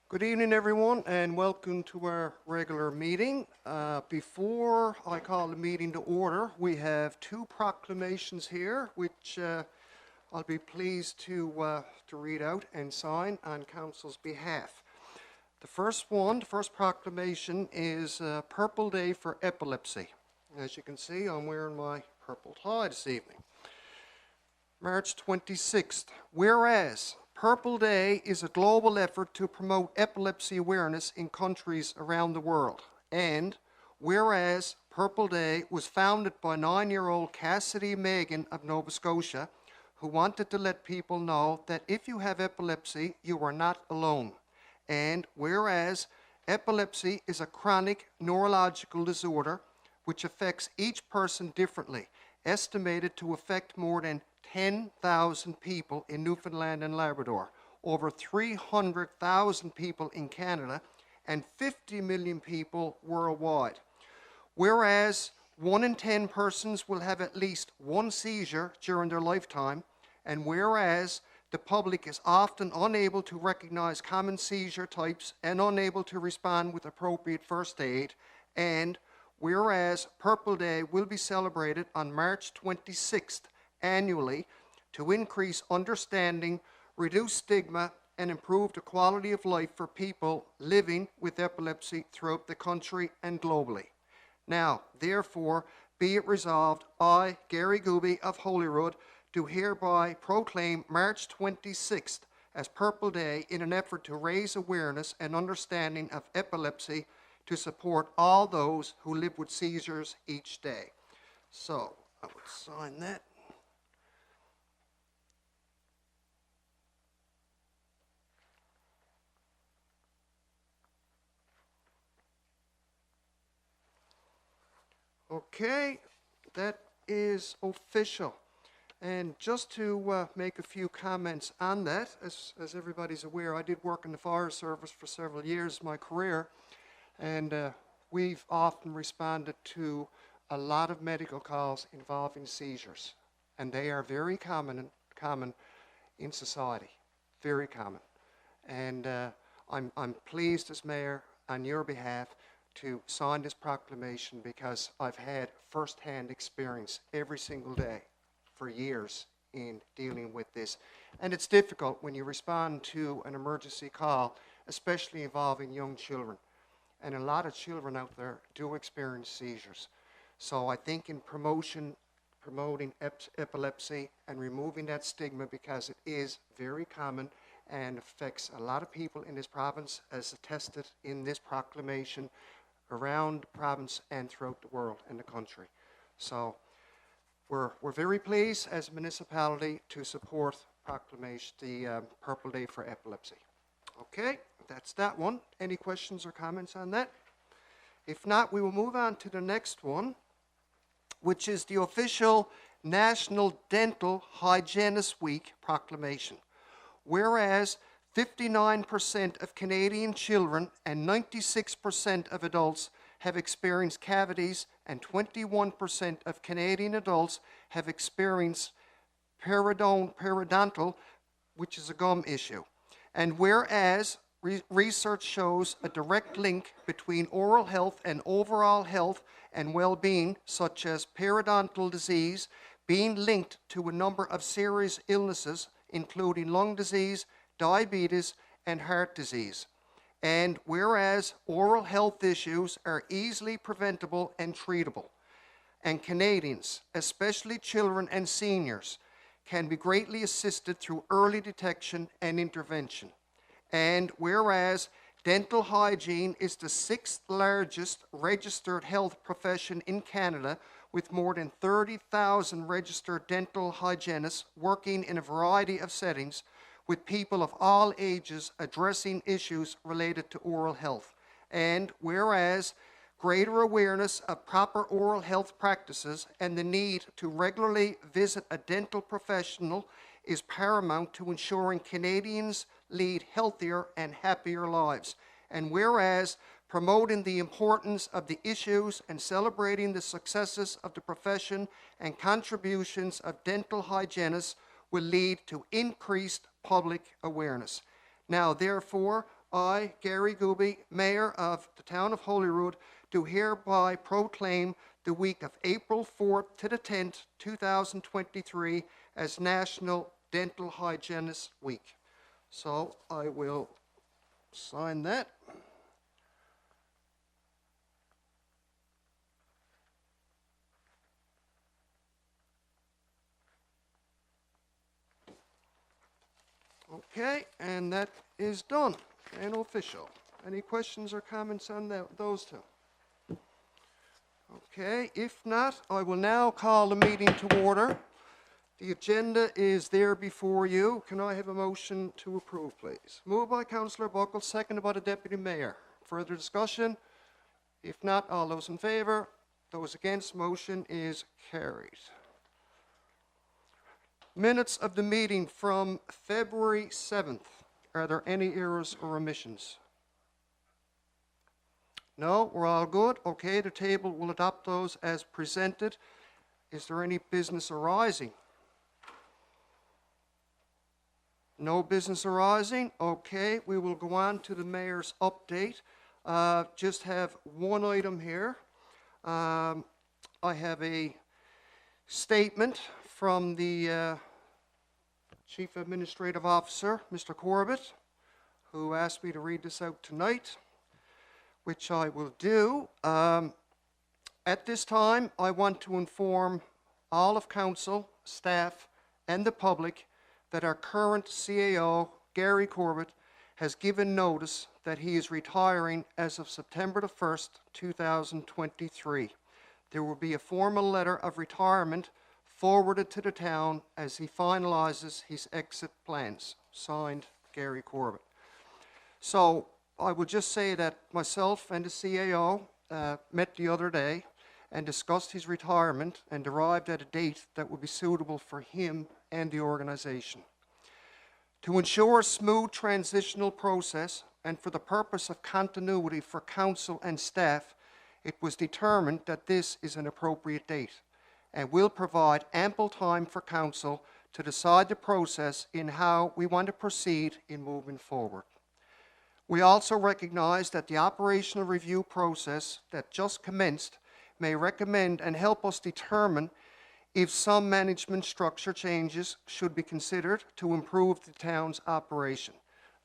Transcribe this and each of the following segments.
Good evening, everyone, and welcome to our regular meeting. Before I call the meeting to order, we have two proclamations here, which I'll be pleased to read out and sign on Council's behalf. The first proclamation is Purple Day for Epilepsy. As you can see, I'm wearing my purple tie this evening. March 26th, whereas Purple Day is a global effort to promote epilepsy awareness in countries around the world. And whereas Purple Day was founded by 9-year-old Cassidy Megan of Nova Scotia, who wanted to let people know that if you have epilepsy, you are not alone. And whereas epilepsy is a chronic neurological disorder which affects each person differently, estimated to affect more than 10,000 people in Newfoundland and Labrador, over 300,000 people in Canada, and 50 million people worldwide. Whereas 1 in 10 persons will have at least one seizure during their lifetime, and whereas the public is often unable to recognize common seizure types and unable to respond with appropriate first aid, and whereas Purple Day will be celebrated on March 26th annually to increase understanding, reduce stigma, and improve the quality of life for people living with epilepsy throughout the country and globally. Now, therefore, be it resolved, I, Gary Gooby of Holyrood, do hereby proclaim March 26th as Purple Day in an effort to raise awareness and understanding of epilepsy to support all those who live with seizures each day. So, I will sign that. Okay, that is official. And just to make a few comments on that, as everybody's aware, I did work in the fire service for several years of my career, and we've often responded to a lot of medical calls involving seizures, and they are very common in society, very common. And I'm pleased as mayor on your behalf to sign this proclamation because I've had first-hand experience every single day for years in dealing with this. And it's difficult when you respond to an emergency call, especially involving young children. And a lot of children out there do experience seizures. So I think in promoting epilepsy and removing that stigma, because it is very common and affects a lot of people in this province, as attested in this proclamation, around the province and throughout the world and the country. So we're very pleased as a municipality to support proclamation, the Purple Day for Epilepsy. Okay, that's that one. Any questions or comments on that? If not, we will move on to the next one, which is the official National Dental Hygienist Week proclamation. Whereas 59% of Canadian children and 96% of adults have experienced cavities, and 21% of Canadian adults have experienced periodontal, which is a gum issue. And whereas research shows a direct link between oral health and overall health and well-being, such as periodontal disease being linked to a number of serious illnesses, including lung disease, diabetes, and heart disease. And whereas oral health issues are easily preventable and treatable, and Canadians, especially children and seniors, can be greatly assisted through early detection and intervention. And whereas dental hygiene is the 6th largest registered health profession in Canada, with more than 30,000 registered dental hygienists working in a variety of settings, with people of all ages addressing issues related to oral health. And whereas greater awareness of proper oral health practices and the need to regularly visit a dental professional is paramount to ensuring Canadians lead healthier and happier lives. And whereas promoting the importance of the issues and celebrating the successes of the profession and contributions of dental hygienists will lead to increased public awareness. Now, therefore, I, Gary Gooby, Mayor of the Town of Holyrood, do hereby proclaim the week of April 4th to the 10th, 2023 as National Dental Hygienist Week. So I will sign that. Okay, and that is done and official. Any questions or comments on those two? Okay, if not, I will now call the meeting to order. The agenda is there before you. Can I have a motion to approve, please? Moved by Councillor Buckle, seconded by the Deputy Mayor. Further discussion? If not, all those in favour? Those against, motion is carried. Minutes of the meeting from February 7th. Are there any errors or omissions? No, we're all good. Okay, the table will adopt those as presented. Is there any business arising? No business arising. Okay, we will go on to the mayor's update. Just have one item here. I have a statement from the Chief Administrative Officer, Mr. Corbett, who asked me to read this out tonight, which I will do. At this time, I want to inform all of Council, staff, and the public that our current CAO, Gary Corbett, has given notice that he is retiring as of September the 1st, 2023. There will be a formal letter of retirement forwarded to the town as he finalizes his exit plans. Signed, Gary Corbett. So I will just say that myself and the CAO met the other day and discussed his retirement and arrived at a date that would be suitable for him and the organization. To ensure a smooth transitional process and for the purpose of continuity for council and staff, it was determined that this is an appropriate date and will provide ample time for council to decide the process in how we want to proceed in moving forward. We also recognize that the operational review process that just commenced may recommend and help us determine if some management structure changes should be considered to improve the town's operation.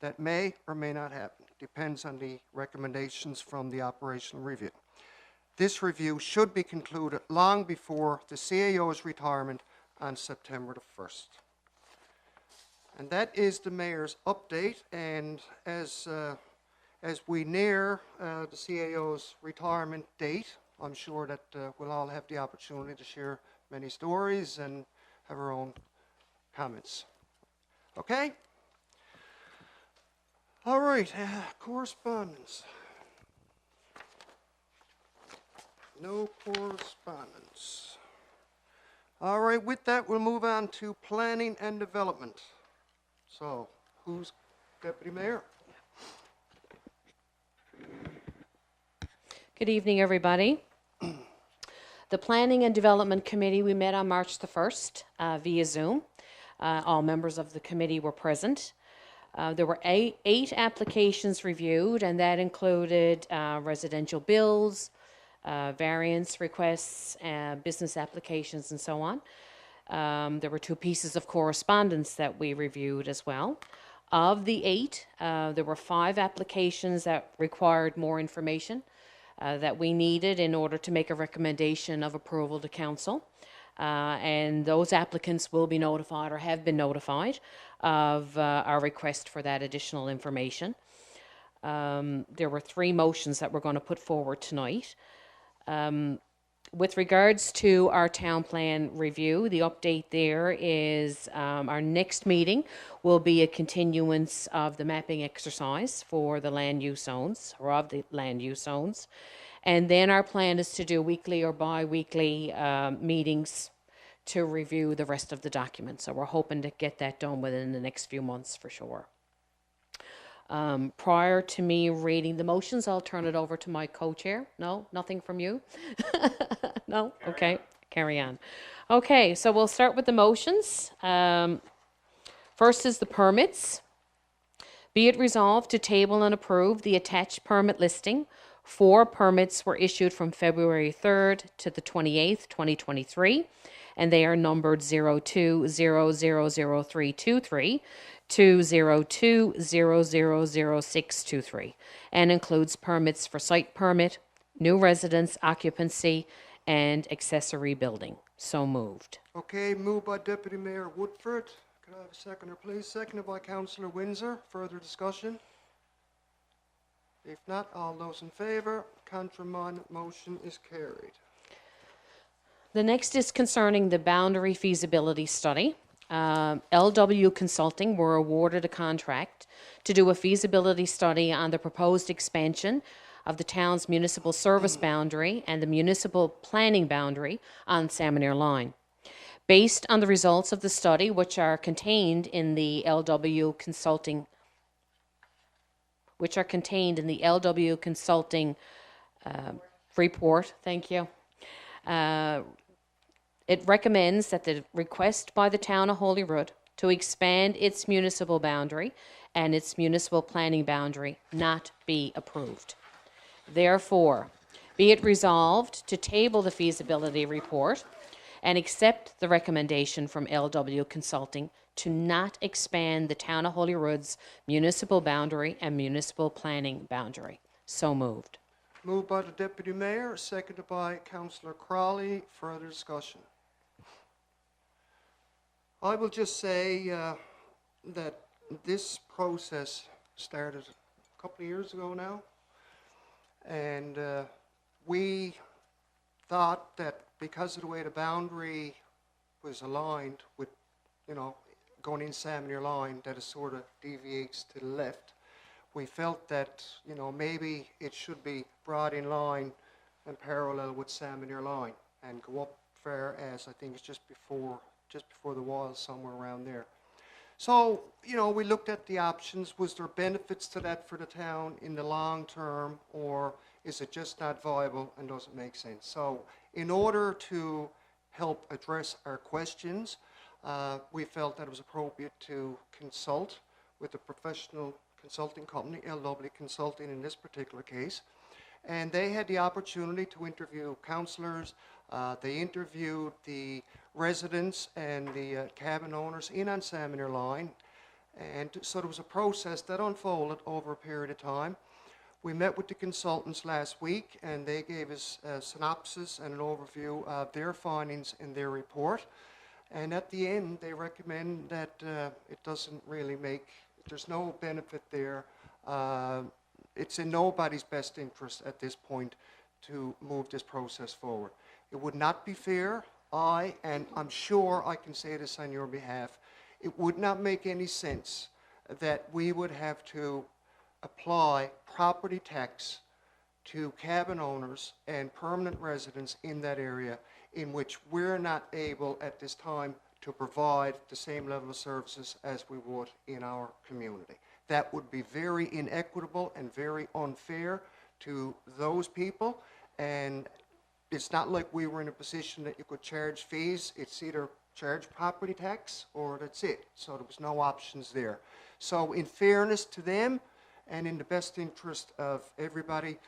That may or may not happen. Depends on the recommendations from the operational review. This review should be concluded long before the CAO's retirement on September the 1st. And that is the mayor's update. And as we near the CAO's retirement date, I'm sure that we'll all have the opportunity to share many stories and have our own comments. Okay? All right, correspondence. No correspondence. All right, with that, we'll move on to planning and development. So, who's Deputy Mayor? Good evening, everybody. The Planning and Development Committee, we met on March the 1st via Zoom. All members of the committee were present. There were eight applications reviewed, and that included residential bills, variance requests, business applications, and so on. There were 2 pieces of correspondence that we reviewed as well. Of the 8, there were 5 applications that required more information that we needed in order to make a recommendation of approval to council. And those applicants will be notified or have been notified of our request for that additional information. There were 3 motions that we're going to put forward tonight. With regards to our town plan review, the update there is our next meeting will be a continuance of the mapping exercise for the land use zones, or of the land use zones. And then our plan is to do weekly or bi-weekly meetings to review the rest of the documents. So we're hoping to get that done within the next few months for sure. Prior to me reading the motions, I'll turn it over to my co-chair. No, nothing from you? No? Okay, carry on. Okay, so we'll start with the motions. First is the permits. Be it resolved to table and approve the attached permit listing. 4 permits were issued from February 3rd to the 28th, 2023, and they are numbered 02000323 to 02000623, and includes permits for site permit, new residence occupancy, and accessory building. So moved. Okay, moved by Deputy Mayor Woodford. Could I have a seconder, please? Seconded by Councillor Windsor. Further discussion? If not, all those in favour, contrary minded, motion is carried. The next is concerning the boundary feasibility study. LW Consulting were awarded a contract to do a feasibility study on the proposed expansion of the town's municipal service boundary and the municipal planning boundary on Salmoneer Line. Based on the results of the study, which are contained in the LW Consulting report, thank you. It recommends that the request by the Town of Holyrood to expand its municipal boundary and its municipal planning boundary not be approved. Therefore, be it resolved to table the feasibility report and accept the recommendation from LW Consulting to not expand the Town of Holyrood's municipal boundary and municipal planning boundary. So moved. Moved by the Deputy Mayor, seconded by Councillor Crawley. Further discussion? I will just say that this process started a couple of years ago now, and we thought that because of the way the boundary was aligned with, going in Salmoneer Line, that it sort of deviates to the left. We felt that, maybe it should be brought in line and parallel with Salmoneer Line and go up fair as, I think it's just before the wall, somewhere around there. So, we looked at the options. Was there benefits to that for the town in the long term, or is it just not viable and doesn't make sense? So, in order to help address our questions, we felt that it was appropriate to consult with a professional consulting company, LW Consulting in this particular case. And they had the opportunity to interview councillors. They interviewed the residents and the cabin owners in on Salmoneer Line. And so there was a process that unfolded over a period of time. We met with the consultants last week, and they gave us a synopsis and an overview of their findings in their report. And at the end, they recommend that it doesn't really there's no benefit there. It's in nobody's best interest at this point to move this process forward. It would not be fair, and I'm sure I can say this on your behalf, it would not make any sense that we would have to apply property tax to cabin owners and permanent residents in that area in which we're not able at this time to provide the same level of services as we would in our community. That would be very inequitable and very unfair to those people, and it's not like we were in a position that you could charge fees. It's either charge property tax or that's it. So there was no options there. So in fairness to them and in the best interest of everybody,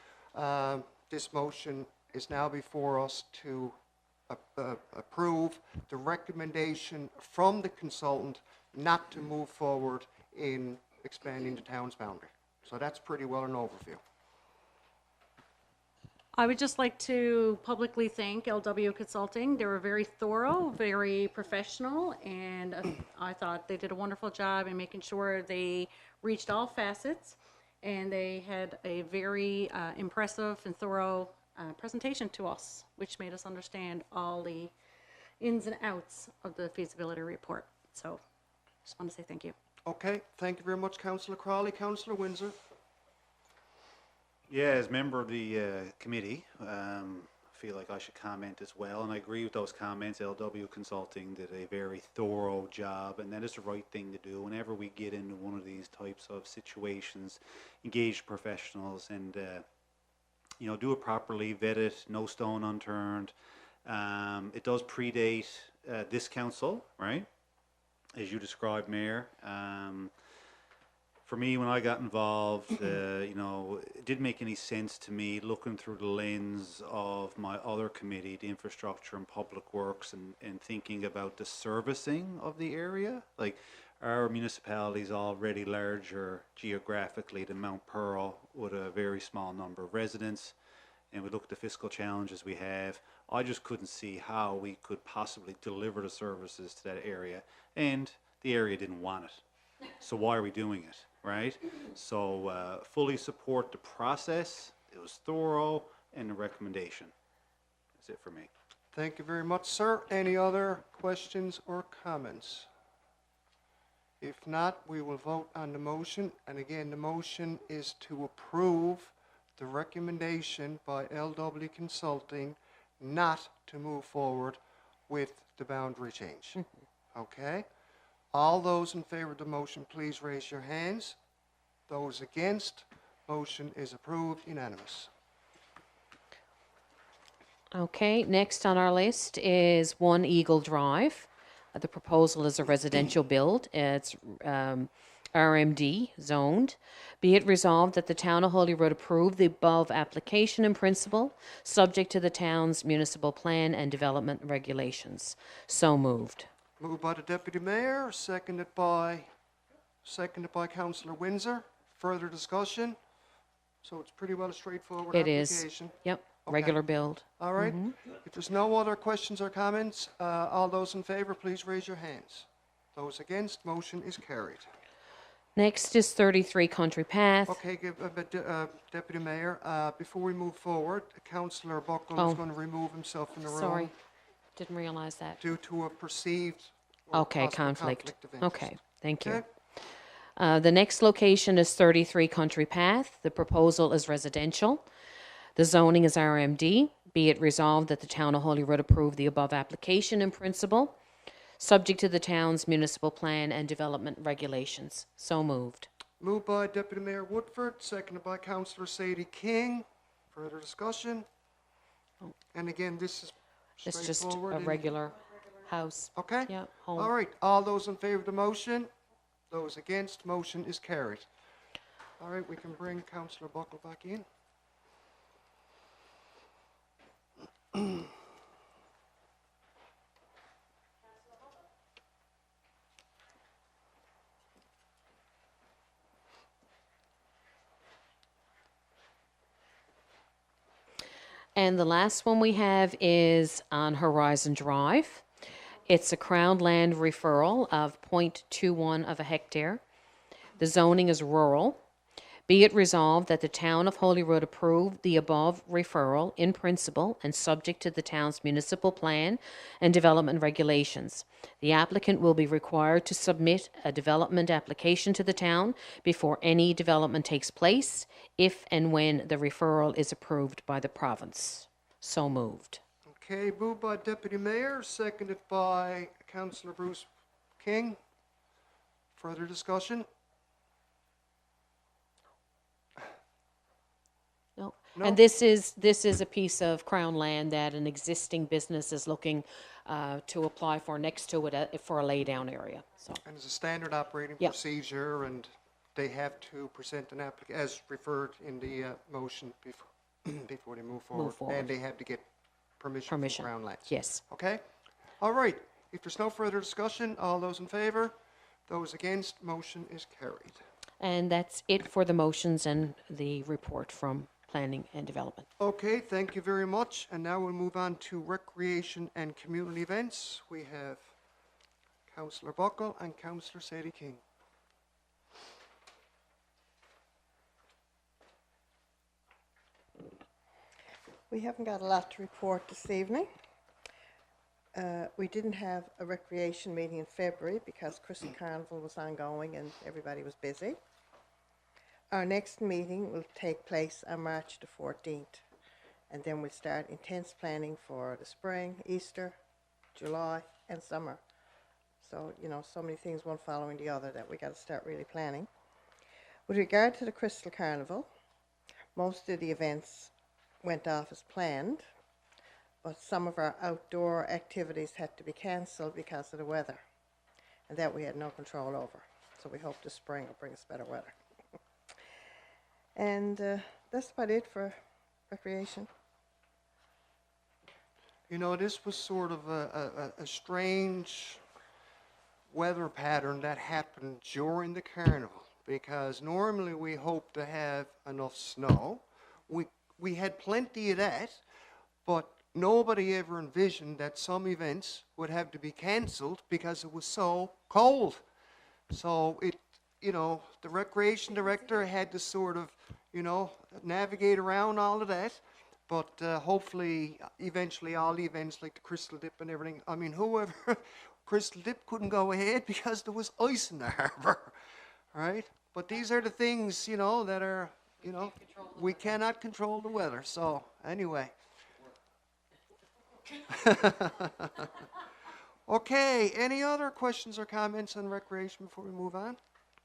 this motion is now before us to approve the recommendation from the consultant not to move forward in expanding the town's boundary. So that's pretty well an overview. I would just like to publicly thank LW Consulting. They were very thorough, very professional, and I thought they did a wonderful job in making sure they reached all facets, and they had a very impressive and thorough presentation to us, which made us understand all the ins and outs of the feasibility report. So just want to say thank you. Okay, thank you very much, Councillor Crawley. Councillor Windsor. Yeah, as member of the committee, I feel like I should comment as well, and I agree with those comments. LW Consulting did a very thorough job, and that is the right thing to do. Whenever we get into one of these types of situations, engage professionals and do it properly, vet it, no stone unturned. It does predate this council, right? As you described, Mayor. for me, when I got involved, you know, it didn't make any sense to me looking through the lens of my other committee, the Infrastructure and Public Works, and thinking about the servicing of the area. Like, our municipality is already larger geographically than Mount Pearl, with a very small number of residents. And we look at the fiscal challenges we have. I just couldn't see how we could possibly deliver the services to that area. And the area didn't want it. So why are we doing it, right? So fully support the process. It was thorough, and the recommendation. That's it for me. Thank you very much, sir. Any other questions or comments? If not, we will vote on the motion. And again, the motion is to approve the recommendation by LW Consulting not to move forward with the boundary change. Okay? All those in favor of the motion, please raise your hands. Those against, motion is approved, unanimous. Okay, next on our list is One Eagle Drive. The proposal is a residential build. It's RMD zoned. Be it resolved that the Town of Holyrood approve the above application in principle, subject to the town's municipal plan and development regulations. So moved. Moved by the Deputy Mayor, seconded by Councillor Windsor. Further discussion? So it's pretty well a straightforward It is. application. Yep, Okay. regular build. All right. If there's no other questions or comments, all those in favor, please raise your hands. Those against, motion is carried. Next is 33 Country Path. Okay, Deputy Mayor, before we move forward, Councillor Buckle Oh. is going to remove himself from the room. Sorry, didn't realize that. Due to a perceived or Okay, possible conflict. of interest. Okay, thank you. Okay. The next location is 33 Country Path. The proposal is residential. The zoning is RMD. Be it resolved that the Town of Holyrood approve the above application in principle, subject to the town's municipal plan and development regulations. So moved. Moved by Deputy Mayor Woodford, seconded by Councillor Sadie King. Further discussion? And again, this is It's just straightforward. a and- regular house. Okay? Yeah, home. All right, all those in favor of the motion? Those against, motion is carried. All right, we can bring Councillor Buckle back in. And the last one we have is on Horizon Drive. It's a Crown Land referral of 0.21 of a hectare. The zoning is rural. Be it resolved that the Town of Holyrood approve the above referral in principle and subject to the town's municipal plan and development regulations. The applicant will be required to submit a development application to the town before any development takes place, if and when the referral is approved by the province. So moved. Okay, moved by Deputy Mayor, seconded by Councillor Bruce King. Further discussion? No. No. And this is a piece of Crown land that an existing business is looking to apply for next to it for a laydown area. So And it's a standard operating Yep. procedure, and they have to present an application, as referred in the motion before they move forward. forward. And they have to get permission permission. from Crown Lands. Yes. Okay? All right. If there's no further discussion, all those in favor? Those against, motion is carried. And that's it for the motions and the report from Planning and Development. Okay, thank you very much. And now we'll move on to recreation and community events. We have Councillor Buckle and Councillor Sadie King. We haven't got a lot to report this evening. We didn't have a recreation meeting in February because Crystal Carnival was ongoing and everybody was busy. Our next meeting will take place on March the 14th, and then we'll start intense planning for the spring, Easter, July, and summer. So, you know, so many things one following the other that we got to start really planning. With regard to the Crystal Carnival, most of the events went off as planned, but some of our outdoor activities had to be cancelled because of the weather, and that we had no control over. So we hope the spring will bring us better weather. And that's about it for recreation. You know, this was sort of a strange weather pattern that happened during the carnival, because normally we hope to have enough snow. We had plenty of that, but nobody ever envisioned that some events would have to be cancelled because it was so cold. So the recreation director had to sort of, navigate around all of that. But hopefully, eventually, all the events like the Crystal Dip and everything, I mean, whoever, Crystal Dip couldn't go ahead because there was ice in the harbor, right? But these are the things, that are, we cannot control the weather. So, anyway. Okay, any other questions or comments on recreation before we move on?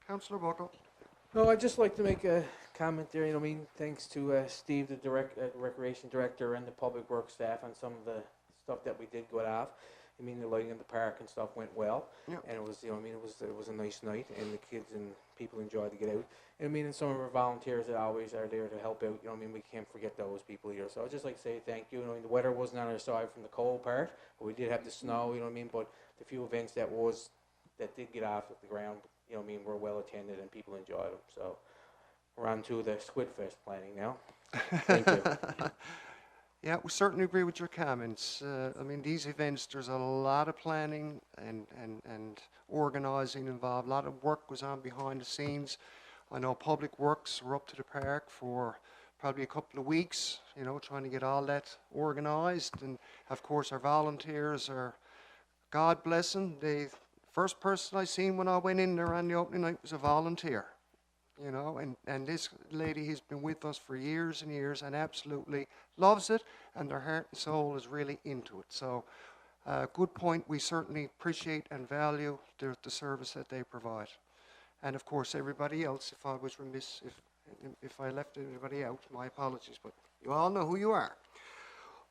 Councillor Buckle. No, I'd just like to make a comment there. Thanks to Steve, the recreation director, and the public works staff on some of the stuff that we did go off. The lighting in the park and stuff went well, Yep. and it was, it was a nice night, and the kids and people enjoyed to get out. And some of our volunteers that always are there to help out. We can't forget those people here. So I'd just like to say thank you. The weather wasn't on our side from the cold part, but we did have the snow. But the few events that did get off the ground, were well attended and people enjoyed them. So we're on to the Squid Fest planning now. Thank you. Yeah, we certainly agree with your comments. These events, there's a lot of planning and organising involved. A lot of work goes on behind the scenes. I know Public Works were up to the park for probably a couple of weeks, trying to get all that organised. And of course, our volunteers are, God bless them. The first person I seen when I went in there on the opening night was a volunteer. And this lady has been with us for years and years and absolutely loves it, and their heart and soul is really into it. So, good point. We certainly appreciate and value the service that they provide. And of course, everybody else, if I was remiss, if I left anybody out, my apologies, but you all know who you are.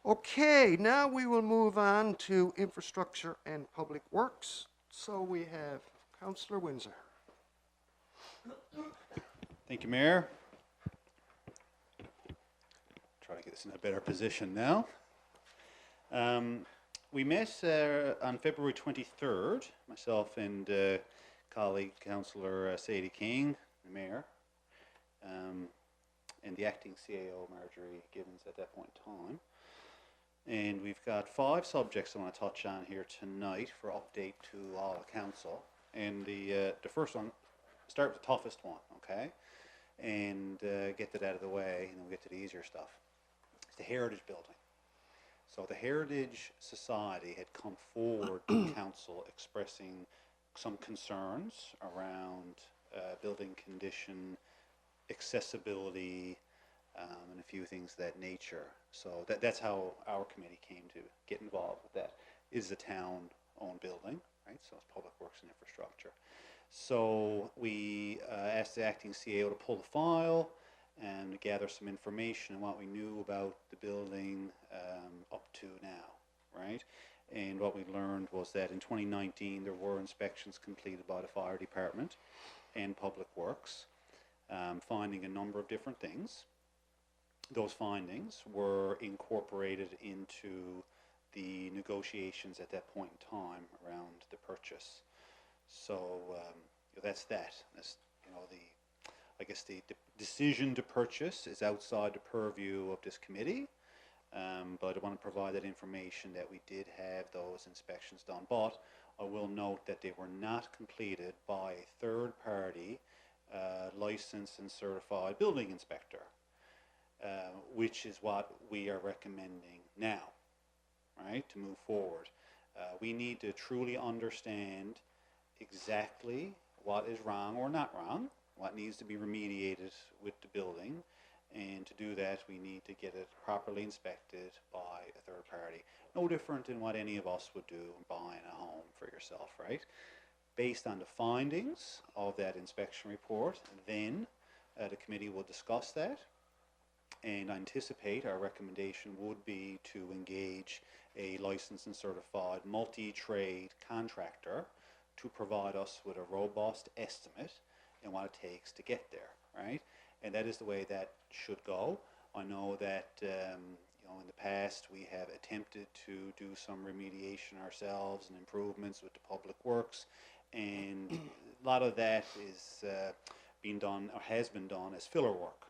Okay, now we will move on to infrastructure and public works. So we have Councillor Windsor. Thank you, Mayor. Try to get this in a better position now. We met on February 23rd, myself and colleague Councillor Sadie King, the Mayor, and the acting CAO, Marjorie Gibbons, at that point in time. And we've got 5 subjects I want to touch on here tonight for update to all the council. And the first one, start with the toughest one, okay? And get that out of the way, and then we'll get to the easier stuff. It's the Heritage Building. So the Heritage Society had come forward to council expressing some concerns around building condition, accessibility, and a few things of that nature. So that's how our committee came to get involved with that. It is a town-owned building, right? So it's Public Works and Infrastructure. So we asked the acting CAO to pull the file and gather some information on what we knew about the building up to now, right? And what we learned was that in 2019 there were inspections completed by the fire department and Public Works, finding a number of different things. Those findings were incorporated into the negotiations at that point in time around the purchase. So that's that. That's, I guess the decision to purchase is outside the purview of this committee, but I want to provide that information that we did have those inspections done. But I will note that they were not completed by a third-party licensed and certified building inspector, which is what we are recommending now, right, to move forward. We need to truly understand exactly what is wrong or not wrong, what needs to be remediated with the building, and to do that we need to get it properly inspected by a third party. No different than what any of us would do buying a home for yourself, right? Based on the findings of that inspection report, then the committee will discuss that, and I anticipate our recommendation would be to engage a licensed and certified multi-trade contractor to provide us with a robust estimate and what it takes to get there, right? and that is the way that should go. I know that in the past we have attempted to do some remediation ourselves and improvements with the public works, and a lot of that is being done or has been done as filler work.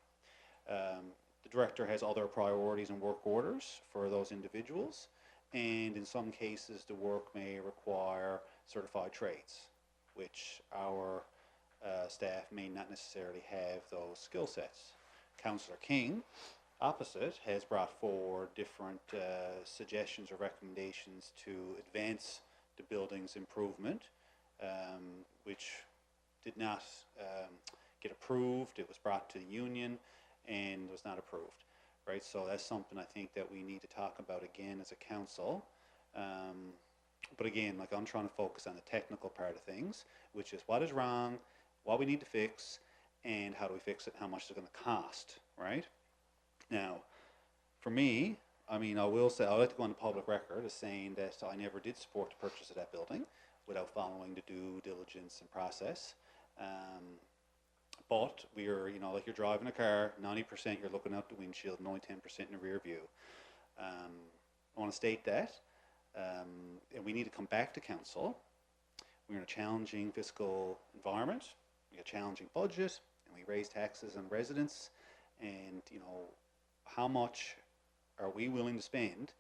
The director has other priorities and work orders for those individuals, and in some cases the work may require certified trades, which our staff may not necessarily have those skill sets. Councillor King, opposite, has brought forward different suggestions or recommendations to advance the building's improvement, which did not get approved. It was brought to the union and was not approved, right? So that's something I think that we need to talk about again as a council. But again, like, I'm trying to focus on the technical part of things, which is what is wrong, what we need to fix, and how do we fix it, how much it's going to cost, right? Now, for me, I mean, I will say, I'd like to go on the public record as saying that I never did support the purchase of that building without following the due diligence and process. But we are, like you're driving a car, 90% you're looking out the windshield and only 10% in the rear view. I want to state that, and we need to come back to council. We're in a challenging fiscal environment, we have a challenging budget, and we raise taxes on residents, and how much are we willing to spend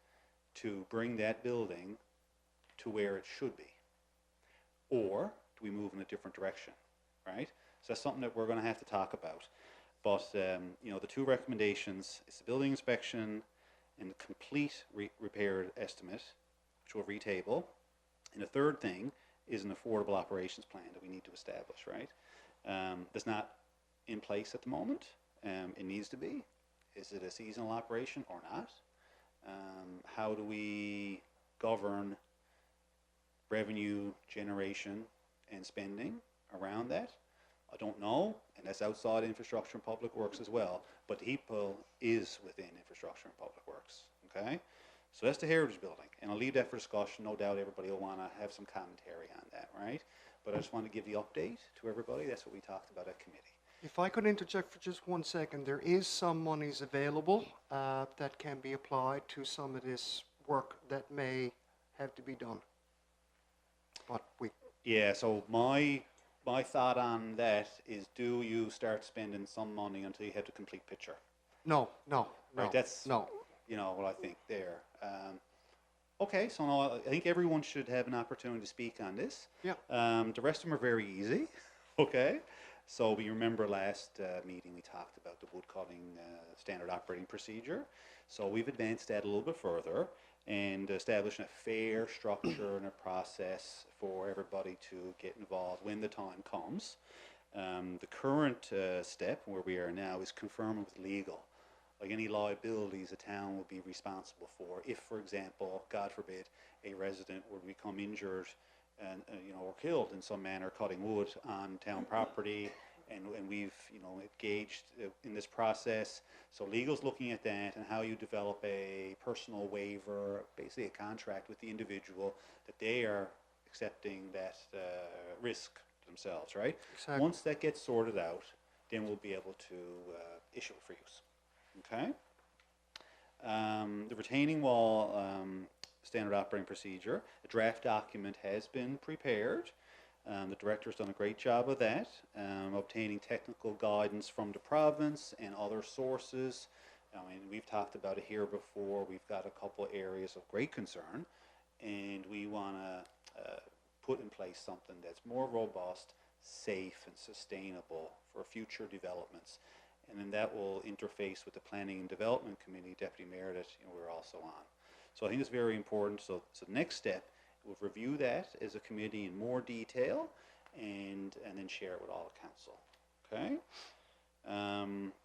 to bring that building to where it should be? Or do we move in a different direction, right? So that's something that we're going to have to talk about. But, the two recommendations is the building inspection and the complete repair estimate, which we'll retable. And the third thing is an affordable operations plan that we need to establish, right? That's not in place at the moment. It needs to be. Is it a seasonal operation or not? How do we govern revenue generation and spending around that? I don't know, and that's outside infrastructure and public works as well, but the heat pool is within infrastructure and public works, okay? So that's the heritage building, and I'll leave that for discussion. No doubt everybody will want to have some commentary on that, right? But I just want to give the update to everybody. That's what we talked about at committee. If I could interject for just 1 second, there is some monies available that can be applied to some of this work that may have to be done. But Yeah, so my thought on that is, do you start spending some money until you have the complete picture? No. Right, that's no. What I think there. Okay, so no, I think everyone should have an opportunity to speak on this. Yeah. The rest of them are very easy. Okay. So we remember last meeting we talked about the wood cutting standard operating procedure. So we've advanced that a little bit further and establishing a fair structure and a process for everybody to get involved when the time comes. The current step where we are now is confirming with legal. Like any liabilities a town will be responsible for if, for example, God forbid, a resident would become injured and or killed in some manner cutting wood on town property, and we've engaged in this process. So legal's looking at that and how you develop a personal waiver, basically a contract with the individual that they are accepting that risk themselves, right? Exactly. Once that gets sorted out, then we'll be able to issue it for use. Okay. The retaining wall standard operating procedure, a draft document has been prepared. The director's done a great job of that, obtaining technical guidance from the province and other sources. I mean, we've talked about it here before. We've got a couple of areas of great concern, and we want to put in place something that's more robust, safe, and sustainable for future developments. And then that will interface with the Planning and Development Committee, Deputy Mayor, that we're also on. So I think it's very important. So the next step, we'll review that as a committee in more detail and then share it with all the council. Okay.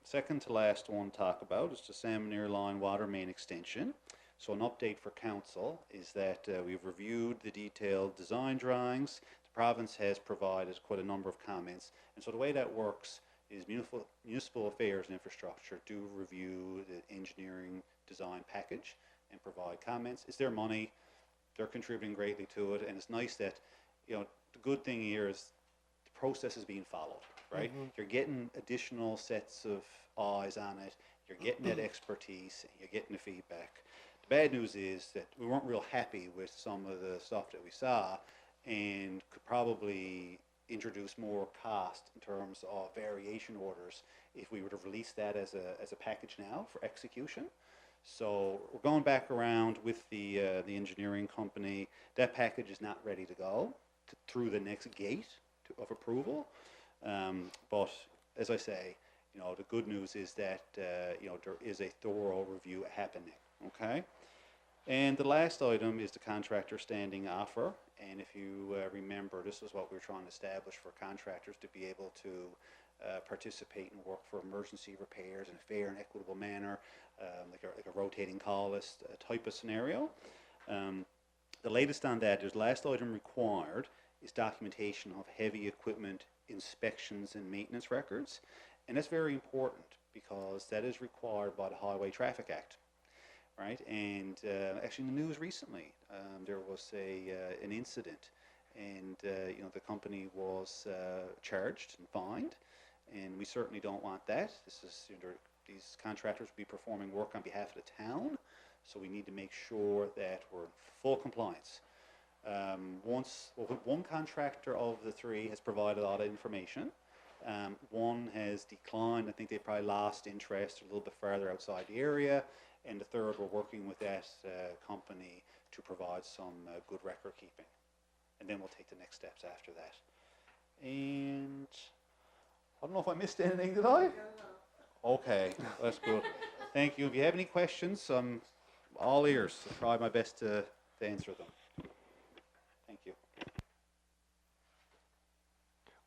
Second to last one to talk about is the Salmon Line water main extension. So an update for council is that we've reviewed the detailed design drawings. The province has provided quite a number of comments. And so the way that works is municipal affairs and infrastructure do review the engineering design package and provide comments. It's their money. They're contributing greatly to it. And it's nice that, the good thing here is the process is being followed. right? You're getting additional sets of eyes on it. You're getting that expertise. You're getting the feedback. The bad news is that we weren't real happy with some of the stuff that we saw, and could probably introduce more cost in terms of variation orders if we were to release that as a package now for execution. So we're going back around with the engineering company. That package is not ready to go through the next gate of approval. But as I say, you know, the good news is that you know, there is a thorough review happening. Okay. And the last item is the contractor standing offer. And if you remember, this is what we were trying to establish for contractors to be able to participate and work for emergency repairs in a fair and equitable manner, like a rotating call list type of scenario. The latest on that, there's last item required is documentation of heavy equipment inspections and maintenance records. And that's very important because that is required by the Highway Traffic Act. Right, and actually in the news recently, there was an incident, and you know, the company was charged and fined, and we certainly don't want that. This is, you know, these contractors will be performing work on behalf of the town, so we need to make sure that we're in full compliance. One contractor of the three has provided a lot of information. One has declined. I think they probably lost interest a little bit further outside the area. And the third, we're working with that company to provide some good record keeping. And then we'll take the next steps after that. And I don't know if I missed anything, did I? Okay, that's good. Thank you. If you have any questions, I'm all ears. I'll try my best to answer them. Thank you.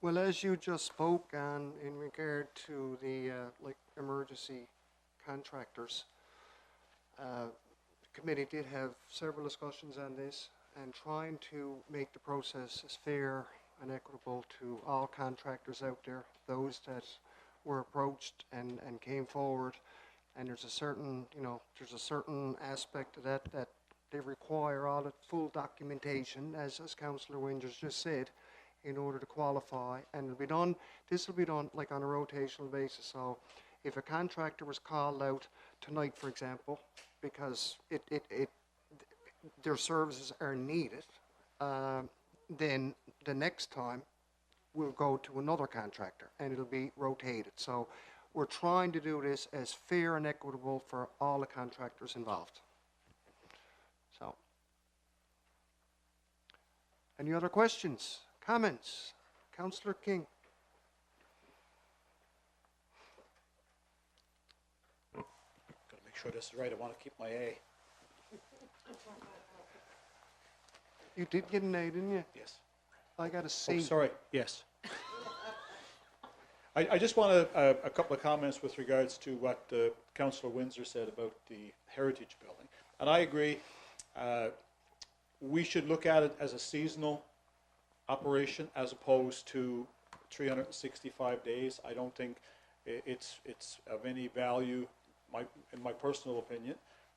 Well, as you just spoke on in regard to the like emergency contractors, the committee did have several discussions on this and trying to make the process as fair and equitable to all contractors out there, those that were approached and came forward. And there's a certain, you know, there's a certain aspect of that they require all the full documentation, as Councillor Wingers just said, in order to qualify. And it'll be done, this will be done like on a rotational basis. So if a contractor was called out tonight, for example, because their services are needed, then the next time we'll go to another contractor and it'll be rotated. So we're trying to do this as fair and equitable for all the contractors involved. So, any other questions, comments? Councillor King. Gotta make sure this is right. I want to keep my A. You did get an A, didn't you? Yes. I got a C. Oh, sorry. Yes. I just want a couple of comments with regards to what Councillor Windsor said about the Heritage Building. And I agree. We should look at it as a seasonal operation as opposed to 365 days. I don't think it's of any value, in my personal opinion,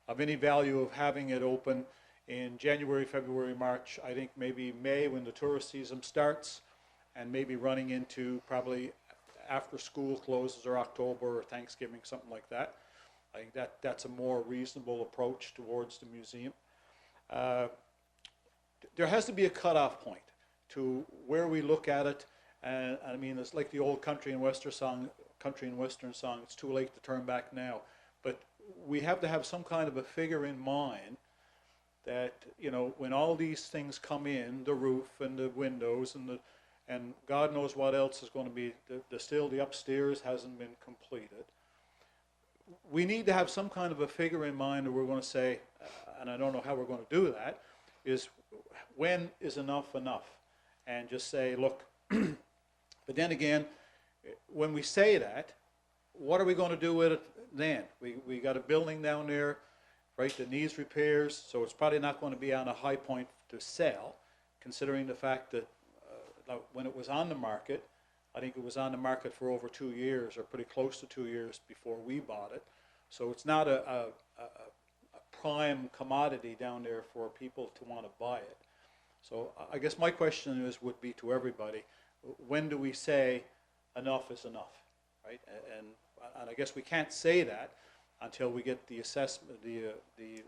of any value of having it open in January, February, March. I think maybe May when the tourist season starts, and maybe running into probably after school closes or October or Thanksgiving, something like that. I think that's a more reasonable approach towards the museum. There has to be a cutoff point to where we look at it, and I mean, it's like the old country and western song. It's too late to turn back now, but we have to have some kind of a figure in mind that, you know, when all these things come in, the roof and the windows and God knows what else is going to be, still the upstairs hasn't been completed. We need to have some kind of a figure in mind that we're going to say, and I don't know how we're going to do that, is when is enough enough? And just say, look, but then again, when we say that, what are we going to do with it then? We got a building down there, right, that needs repairs, so it's probably not going to be on a high point to sell, considering the fact that when it was on the market, I think it was on the market for over 2 years, or pretty close to 2 years before we bought it. So it's not a prime commodity down there for people to want to buy it. So I guess my question would be to everybody, when do we say enough is enough, right? And I guess we can't say that until we get the assessment, the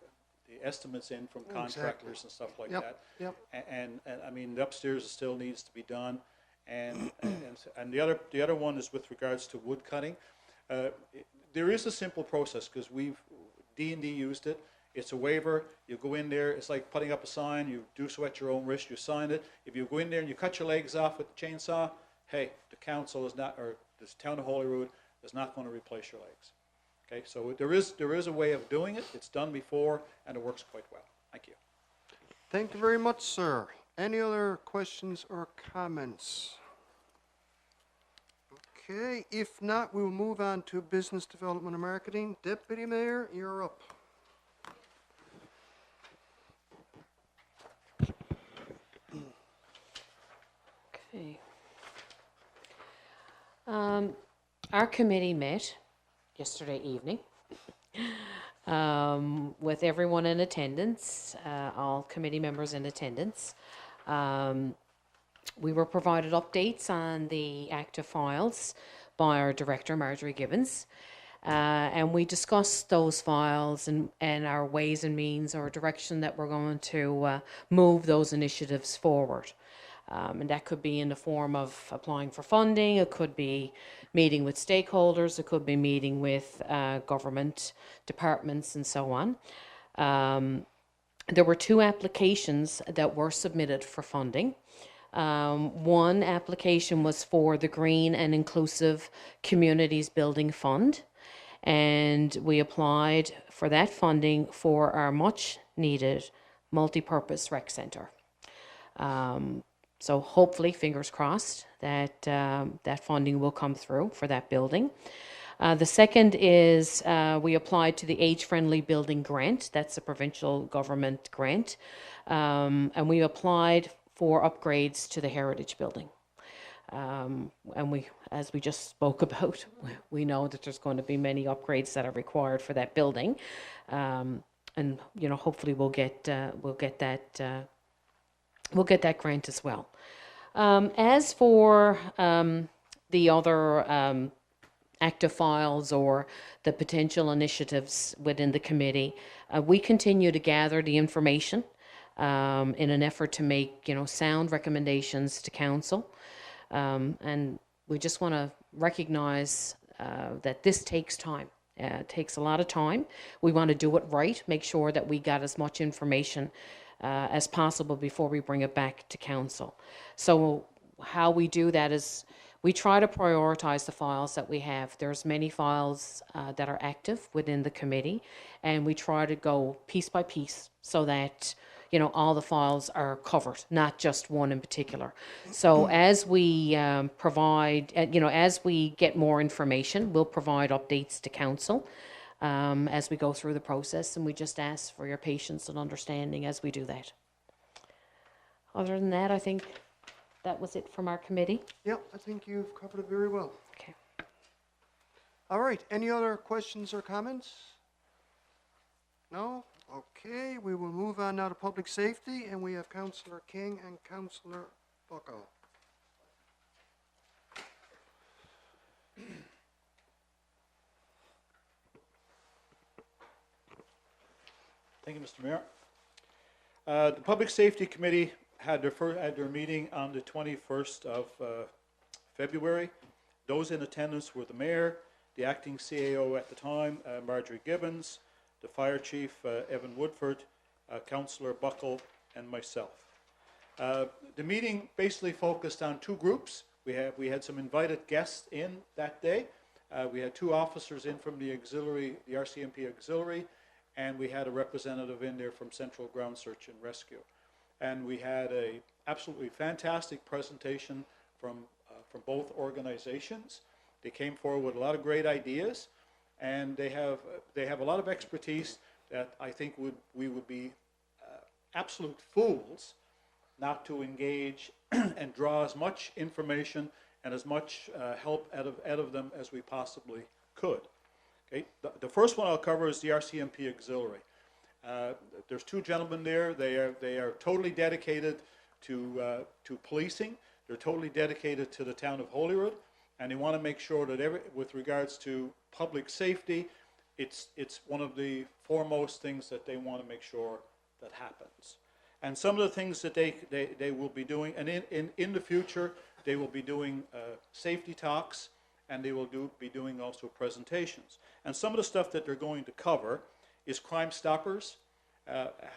estimates in from contractors and stuff like that. Yep. And I mean, the upstairs still needs to be done. And the other one is with regards to wood cutting. There is a simple process because D&D used it. It's a waiver. You go in there. It's like putting up a sign. You do so at your own risk. You sign it. If you go in there and you cut your legs off with the chainsaw, hey, the council is not, or the Town of Holyrood is not going to replace your legs. Okay, so there is a way of doing it. It's done before, and it works quite well. Thank you. Thank you very much, sir. Any other questions or comments? Okay, if not, we will move on to business development and marketing. Deputy Mayor, you're up. Okay. Our committee met yesterday evening with everyone in attendance, all committee members in attendance. We were provided updates on the active files by our director, Marjorie Gibbons, and we discussed those files and our ways and means or direction that we're going to move those initiatives forward. And that could be in the form of applying for funding, it could be meeting with stakeholders, it could be meeting with government departments and so on. There were 2 applications that were submitted for funding. One application was for the Green and Inclusive Communities Building Fund, and we applied for that funding for our much needed multi-purpose rec centre. So hopefully, fingers crossed, that that funding will come through for that building. The second is we applied to the Age-Friendly Building Grant. That's a provincial government grant. And we applied for upgrades to the Heritage Building. And we, as we just spoke about, we know that there's going to be many upgrades that are required for that building. And, you know, hopefully we'll get that grant as well. As for the other active files or the potential initiatives within the committee, we continue to gather the information in an effort to make, you know, sound recommendations to council. And we just want to recognize that this takes time. It takes a lot of time. We want to do it right, make sure that we got as much information as possible before we bring it back to council. So how we do that is we try to prioritize the files that we have. There's many files that are active within the committee, and we try to go piece by piece so that, you know, all the files are covered, not just one in particular. So as we provide, you know, as we get more information, we'll provide updates to council as we go through the process, and we just ask for your patience and understanding as we do that. Other than that, I think that was it from our committee. Yep, I think you've covered it very well. Okay. All right, any other questions or comments? No? Okay, we will move on now to public safety, and we have Councillor King and Councillor Bucko. Thank you, Mr. Mayor. The Public Safety Committee had their meeting on the 21st of February. Those in attendance were the mayor, the acting CAO at the time, Marjorie Gibbons, the fire chief, Evan Woodford, Councillor Buckle, and myself. The meeting basically focused on 2 groups. We had some invited guests in that day. We had 2 officers in from the auxiliary, the RCMP auxiliary, and we had a representative in there from Central Ground Search and Rescue. And we had a absolutely fantastic presentation from both organizations. They came forward with a lot of great ideas, and they have a lot of expertise that I think we would be absolute fools not to engage and draw as much information and as much help out of them as we possibly could. Okay, the first one I'll cover is the RCMP auxiliary. There's 2 gentlemen there. They are totally dedicated to policing. They're totally dedicated to the town of Holyrood. and they want to make sure that with regards to public safety, it's one of the foremost things that they want to make sure that happens. And some of the things that they will be doing, and in the future, they will be doing safety talks, and they will be doing also presentations. And some of the stuff that they're going to cover is Crime Stoppers,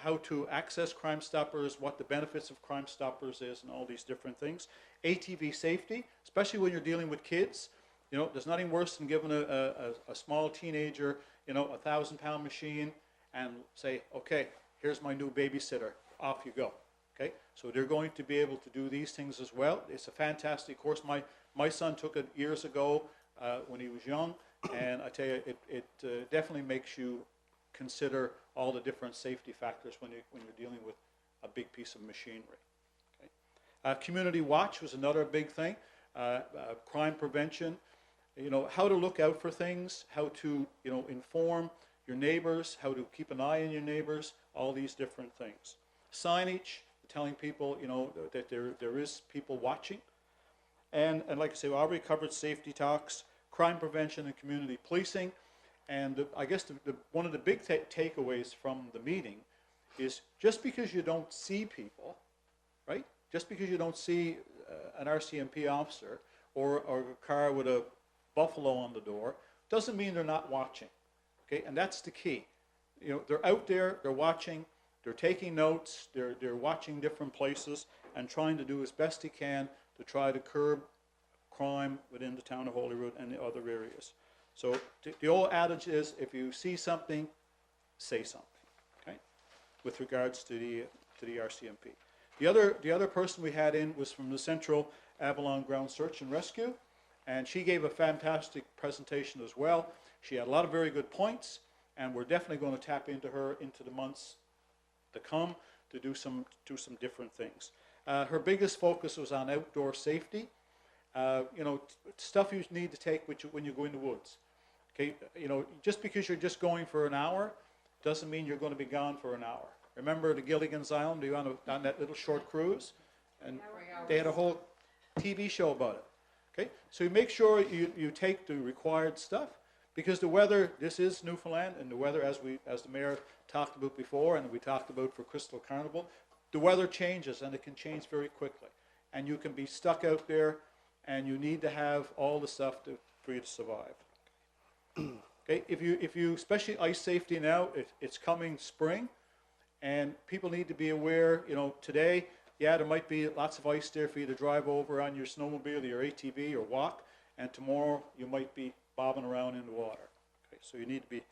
how to access Crime Stoppers, what the benefits of Crime Stoppers is, and all these different things. ATV safety, especially when you're dealing with kids. You know, there's nothing worse than giving a small teenager, you know, a 1,000-pound machine and say, okay, here's my new babysitter, off you go. Okay, so they're going to be able to do these things as well. It's a fantastic course. My son took it years ago when he was young, and I tell you, it definitely makes you consider all the different safety factors when you're dealing with a big piece of machinery. Okay? Community watch was another big thing. Crime prevention, you know, how to look out for things, how to, you know, inform your neighbors, how to keep an eye on your neighbors, all these different things. Signage, telling people, you know, that there is people watching. And like I say, we already covered safety talks, crime prevention and community policing. And I guess one of the big takeaways from the meeting is just because you don't see people, right? Just because you don't see an RCMP officer or a car with a buffalo on the door, doesn't mean they're not watching. Okay, and that's the key. You know, they're out there, they're watching, they're taking notes, they're watching different places and trying to do as best they can to try to curb crime within the town of Holyrood and the other areas. So the old adage is, if you see something, say something. Okay, with regards to the RCMP. The other person we had in was from the Central Avalon Ground Search and Rescue, and she gave a fantastic presentation as well. She had a lot of very good points, and we're definitely going to tap into her into the months to come to do some different things. Her biggest focus was on outdoor safety. You know, stuff you need to take with you when you go in the woods. Okay, you know, just because you're just going for an hour doesn't mean you're going to be gone for an hour. Remember the Gilligan's Island? You on that little short cruise, and they had a whole TV show about it. Okay, so you make sure you take the required stuff, because the weather, this is Newfoundland, and the weather, as the mayor talked about before, and we talked about for Crystal Carnival, the weather changes, and it can change very quickly, and you can be stuck out there, and you need to have all the stuff for you to survive. Okay, if you especially ice safety now, it's coming spring, and people need to be aware. You know, today, yeah, there might be lots of ice there for you to drive over on your snowmobile or your ATV or walk, and tomorrow you might be bobbing around in the water. Okay, so you need to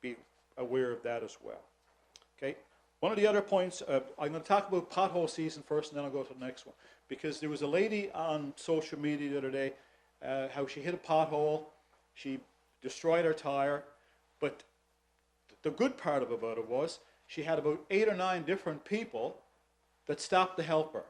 be aware of that as well. Okay, one of the other points, I'm going to talk about pothole season first, and then I'll go to the next one, because there was a lady on social media the other day, how she hit a pothole, she destroyed her tire, but the good part about it was she had about 8 or 9 different people that stopped to help her.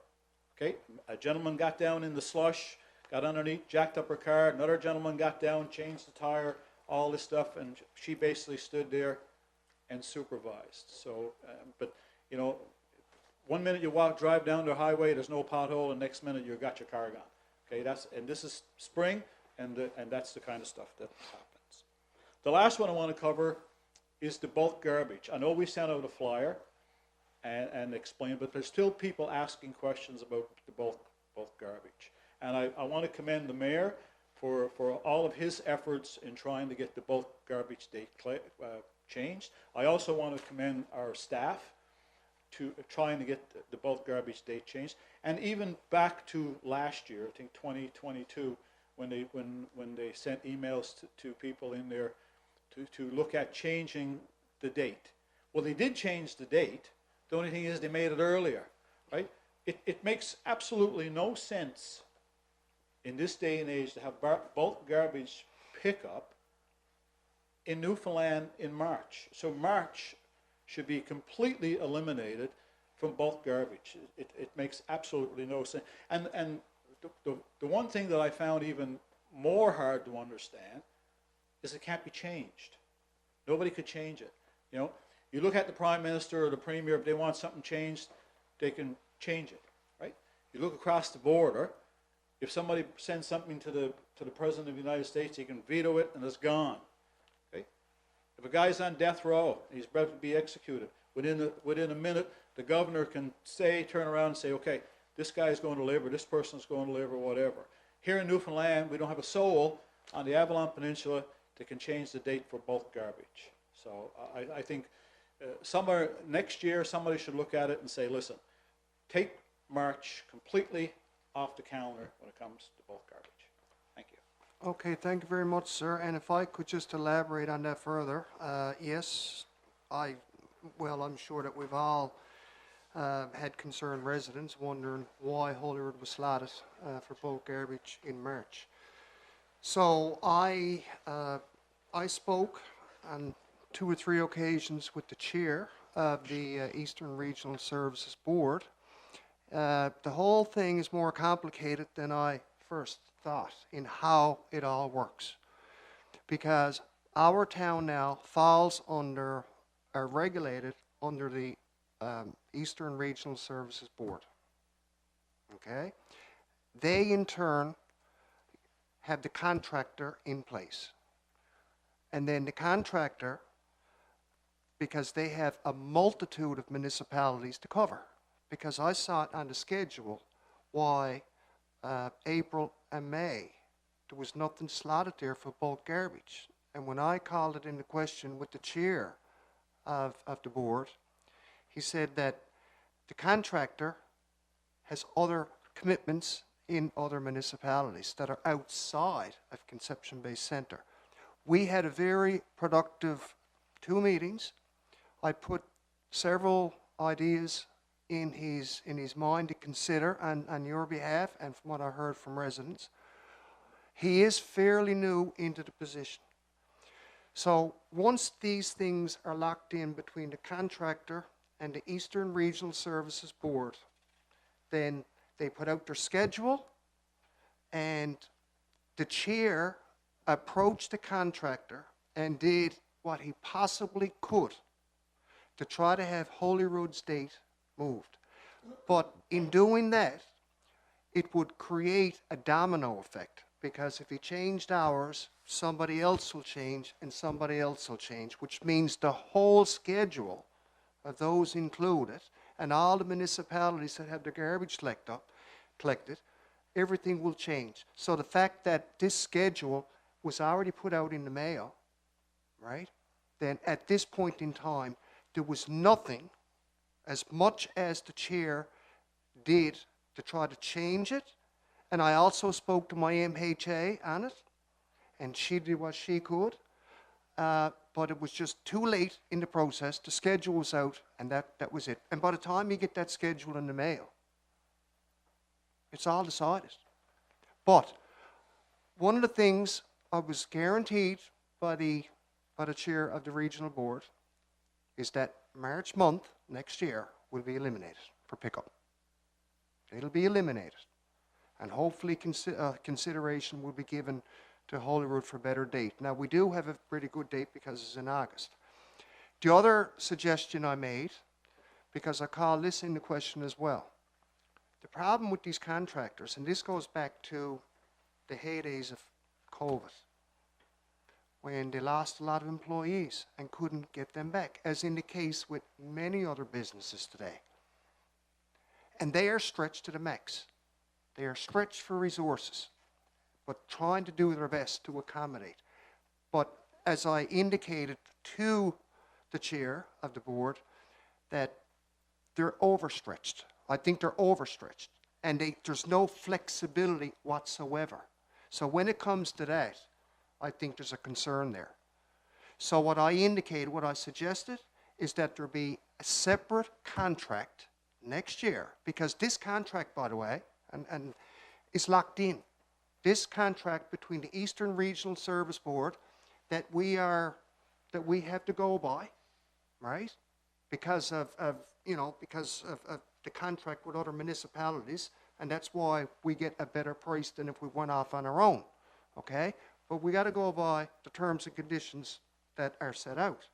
Okay, a gentleman got down in the slush, got underneath, jacked up her car. Another gentleman got down, changed the tire, all this stuff, and she basically stood there and supervised. So, but you know, one minute you drive down the highway, there's no pothole, and next minute you've got your car gone. Okay, and this is spring, and that's the kind of stuff that happens. The last one I want to cover is the bulk garbage. I know we sent out a flyer and explained, but there's still people asking questions about the bulk garbage. And I want to commend the mayor for all of his efforts in trying to get the bulk garbage date changed. I also want to commend our staff to trying to get the bulk garbage date changed. And even back to last year, I think 2022, when they sent emails to people in there to look at changing the date. Well, they did change the date. The only thing is they made it earlier, right? It makes absolutely no sense in this day and age to have bulk garbage pickup in Newfoundland in March. So March should be completely eliminated from bulk garbage. It makes absolutely no sense. And the one thing that I found even more hard to understand is it can't be changed. Nobody could change it. You know, you look at the Prime Minister or the Premier, if they want something changed, they can change it, right? You look across the border, If somebody sends something to the President of the United States, he can veto it and it's gone. Okay? If a guy's on death row and he's about to be executed, within a minute, the governor can turn around and say, okay, this guy's going to live, or this person's going to live, or whatever. Here in Newfoundland, we don't have a soul on the Avalon Peninsula that can change the date for bulk garbage. So I think somewhere next year, somebody should look at it and say, listen, take March completely off the calendar when it comes to bulk garbage. Thank you. Okay, thank you very much, sir. And if I could just elaborate on that further, yes, I'm sure that we've all had concerned residents wondering why Holyrood was slotted for bulk garbage in March. So I spoke on 2 or 3 occasions with the chair of the Eastern Regional Services Board. The whole thing is more complicated than I first thought in how it all works, because our town now falls under, are regulated under the Eastern Regional Services Board. Okay? They in turn have the contractor in place. And then the contractor, because they have a multitude of municipalities to cover, because I saw it on the schedule why April and May there was nothing slotted there for bulk garbage. And when I called it into question with the chair of the board, he said that the contractor has other commitments in other municipalities that are outside of Conception Bay Centre. We had a very productive 2 meetings. I put several ideas in his mind to consider on your behalf, and from what I heard from residents. He is fairly new into the position. So once these things are locked in between the contractor and the Eastern Regional Services Board, then they put out their schedule, and the chair approached the contractor and did what he possibly could to try to have Holyrood's date moved. But in doing that, it would create a domino effect, because if he changed hours, somebody else will change and somebody else will change, which means the whole schedule of those included and all the municipalities that have their garbage collected, everything will change. So the fact that this schedule was already put out in the mail, right, then at this point in time, there was nothing, as much as the chair did to try to change it. And I also spoke to my MHA on it, and she did what she could. But it was just too late in the process. The schedule was out, and that was it. And by the time you get that schedule in the mail, it's all decided. But one of the things I was guaranteed by the chair of the regional board is that March month next year will be eliminated for pickup. It'll be eliminated. And hopefully consideration will be given to Holyrood for a better date. Now, we do have a pretty good date because it's in August. The other suggestion I made, because I call this into question as well, the problem with these contractors, and this goes back to the heydays of COVID, when they lost a lot of employees and couldn't get them back, as in the case with many other businesses today. And they are stretched to the max. They are stretched for resources, but trying to do their best to accommodate. But as I indicated to the chair of the board, that they're overstretched. I think they're overstretched, and there's no flexibility whatsoever. So when it comes to that, I think there's a concern there. So what I indicated, what I suggested, is that there be a separate contract next year, because this contract, by the way, and is locked in. This contract between the Eastern Regional Service Board that we have to go by, right? Because of the contract with other municipalities, and that's why we get a better price than if we went off on our own, okay? But we got to go by the terms and conditions that are set out.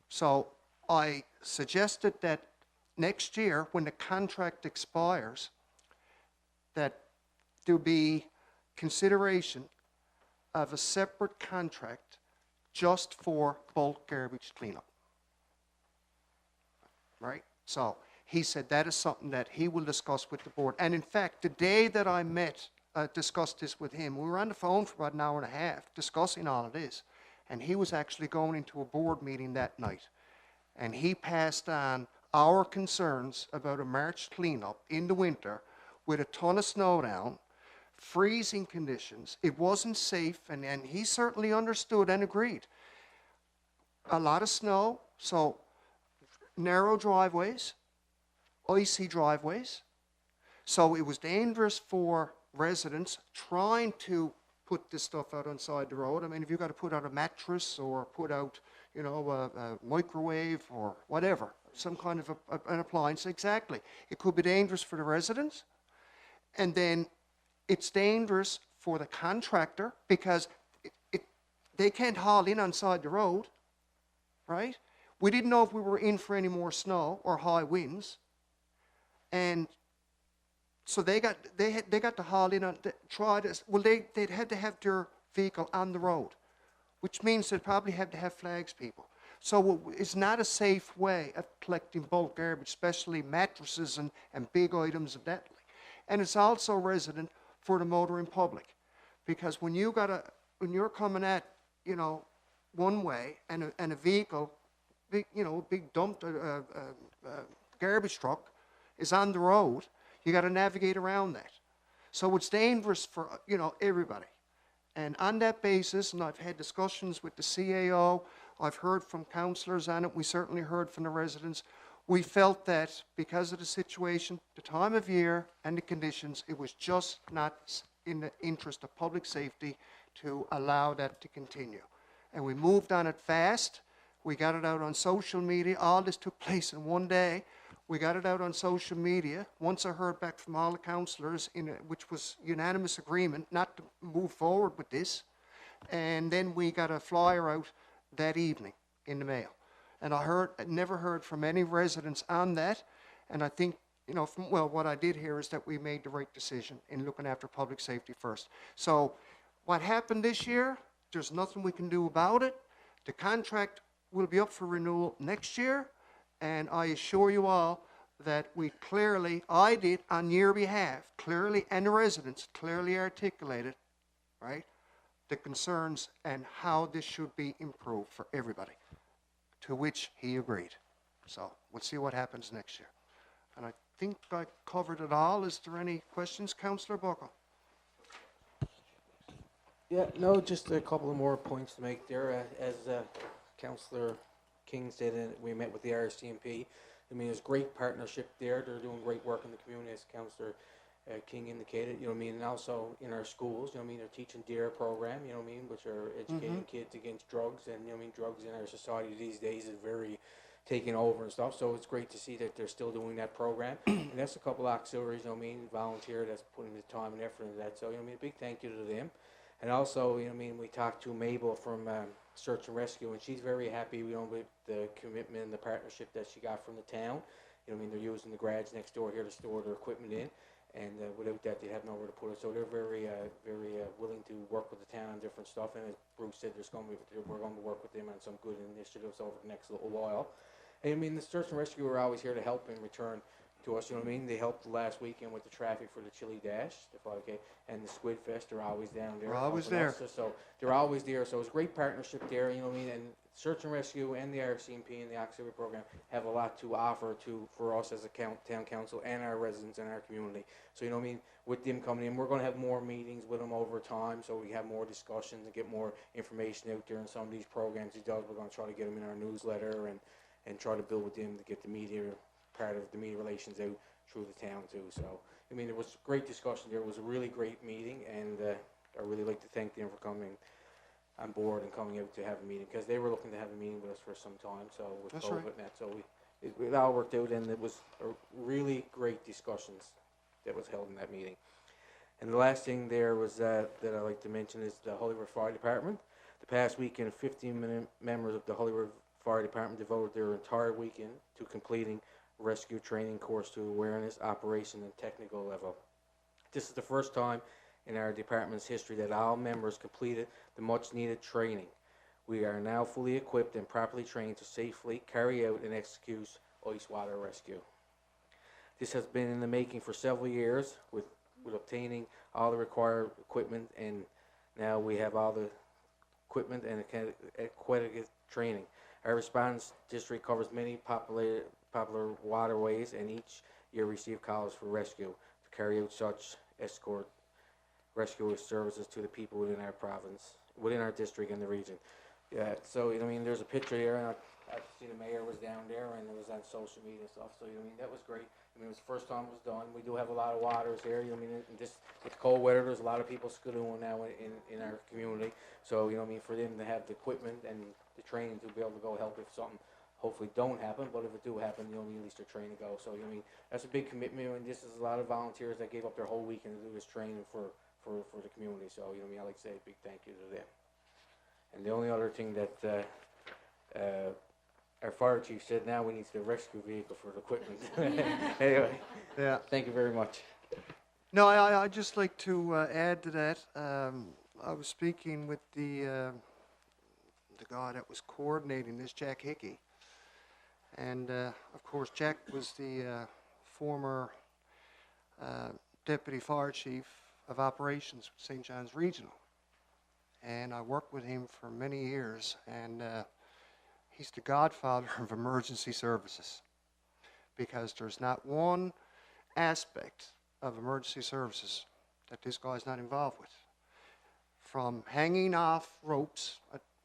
So I suggested that next year, when the contract expires, that there be consideration of a separate contract just for bulk garbage cleanup. Right? So he said that is something that he will discuss with the board. And in fact, the day that I discussed this with him, we were on the phone for about an hour and a half discussing all of this. And he was actually going into a board meeting that night. And he passed on our concerns about a March cleanup in the winter with a ton of snow down, freezing conditions. It wasn't safe, and he certainly understood and agreed. A lot of snow, so narrow driveways, icy driveways. So it was dangerous for residents trying to put this stuff out on side the road. I mean, if you've got to put out a mattress or put out, you know, a microwave or whatever, some kind of an appliance, exactly. It could be dangerous for the residents. And then it's dangerous for the contractor because they can't haul in on side the road, right? We didn't know if we were in for any more snow or high winds. And so they got to haul in on, try this. Well, they'd had to have their vehicle on the road, which means they'd probably have to have flags people. So it's not a safe way of collecting bulk garbage, especially mattresses and big items of that. And it's also resident for the motoring public, because when you're coming at, you know, one way and a vehicle, big, you know, big dump garbage truck is on the road, you got to navigate around that. So it's dangerous for, you know, everybody. And on that basis, and I've had discussions with the CAO, I've heard from councillors on it, we certainly heard from the residents. We felt that because of the situation, the time of year, and the conditions, it was just not in the interest of public safety to allow that to continue. And we moved on it fast. We got it out on social media. All this took place in one day. We got it out on social media. Once I heard back from all the councillors, which was unanimous agreement not to move forward with this. And then we got a flyer out that evening in the mail. And I never heard from any residents on that. And I think, you know, what I did hear is that we made the right decision in looking after public safety first. So what happened this year, there's nothing we can do about it. The contract will be up for renewal next year. And I assure you all that I did on your behalf, clearly, and the residents clearly articulated, right, the concerns and how this should be improved for everybody, to which he agreed. So we'll see what happens next year. And I think I covered it all. Is there any questions, Councillor Buckle? Yeah, no, just a couple of more points to make there. As Councillor King said, we met with the RCMP. I mean, there's great partnership there. They're doing great work in the community, as Councillor King indicated. You know what I mean? And also in our schools, you know what I mean? They're teaching DARE program, you know what I mean? Which are educating kids against drugs. And, you know what I mean? Drugs in our society these days is very taking over and stuff. So it's great to see that they're still doing that program. And that's a couple of auxiliaries, you know what I mean? Volunteer that's putting the time and effort into that. So, you know what I mean? A big thank you to them. And also, you know what I mean, we talked to Mabel from Search and Rescue, and she's very happy, you know, with the commitment and the partnership that she got from the town. You know what I mean, they're using the garage next door here to store their equipment in, and without that, they have nowhere to put it. So they're very willing to work with the town on different stuff. And as Bruce said, we're going to work with them on some good initiatives over the next little while. And I mean, the Search and Rescue are always here to help in return to us, you know what I mean? They helped last weekend with the traffic for the Chili Dash, the 5K, and the Squid Fest. They're always down there. We're always there. So they're always there. So it's a great partnership there, you know what I mean? And Search and Rescue and the RCMP and the auxiliary program have a lot to offer for us as a town council and our residents and our community. So, you know what I mean? With them coming in, we're going to have more meetings with them over time, so we have more discussions and get more information out there in some of these programs he does. We're going to try to get them in our newsletter and try to build with them to get the media part of the media relations out through the town too. So, I mean, there was great discussion there. It was a really great meeting, and I really like to thank them for coming on board and coming out to have a meeting, because they were looking to have a meeting with us for some time. So with That's COVID right. and that, so it all worked out, and it was a really great discussions that was held in that meeting. And the last thing there was that I like to mention is the Holyrood Fire Department. The past weekend, 15 members of the Holyrood Fire Department devoted their entire weekend to completing rescue training course to awareness, operation, and technical level. This is the first time in our department's history that all members completed the much-needed training. We are now fully equipped and properly trained to safely carry out and execute ice water rescue. This has been in the making for several years with obtaining all the required equipment, and now we have all the equipment and adequate training. Our response district covers many popular waterways, and each year receive calls for rescue to carry out such escort rescue services to the people within our province, within our district and the region. Yeah, so I mean, there's a picture here, and I see the mayor was down there, and it was on social media and stuff. So I mean, that was great. I mean, it was the first time it was done. We do have a lot of waters here. I mean, this with cold weather, there's a lot of people skidooing now in our community. So I mean, for them to have the equipment and the training to be able to go help if something hopefully don't happen, but if it do happen, at least they're trained to go. So I mean, that's a big commitment, and this is a lot of volunteers that gave up their whole weekend to do this training for the community. So I mean, I like to say a big thank you to them. And the only other thing that our fire chief said, now we need the rescue vehicle for the equipment. Anyway, Yeah. thank you very much. No, I'd just like to add to that. I was speaking with the guy that was coordinating this, Jack Hickey. And, of course, Jack was the former deputy fire chief of operations with St. John's Regional. And I worked with him for many years, and he's the godfather of emergency services, because there's not one aspect of emergency services that this guy's not involved with. From hanging off ropes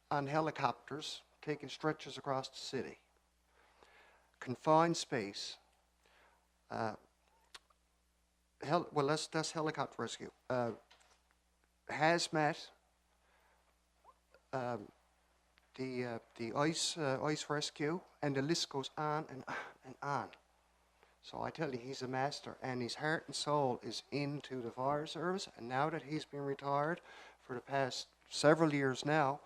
on helicopters, taking stretchers across the city, confined space, that's helicopter rescue, hazmat, the ice rescue, and the list goes on and on and on. So I tell you, he's a master, and his heart and soul is into the fire service. And now that he's been retired for the past several years now,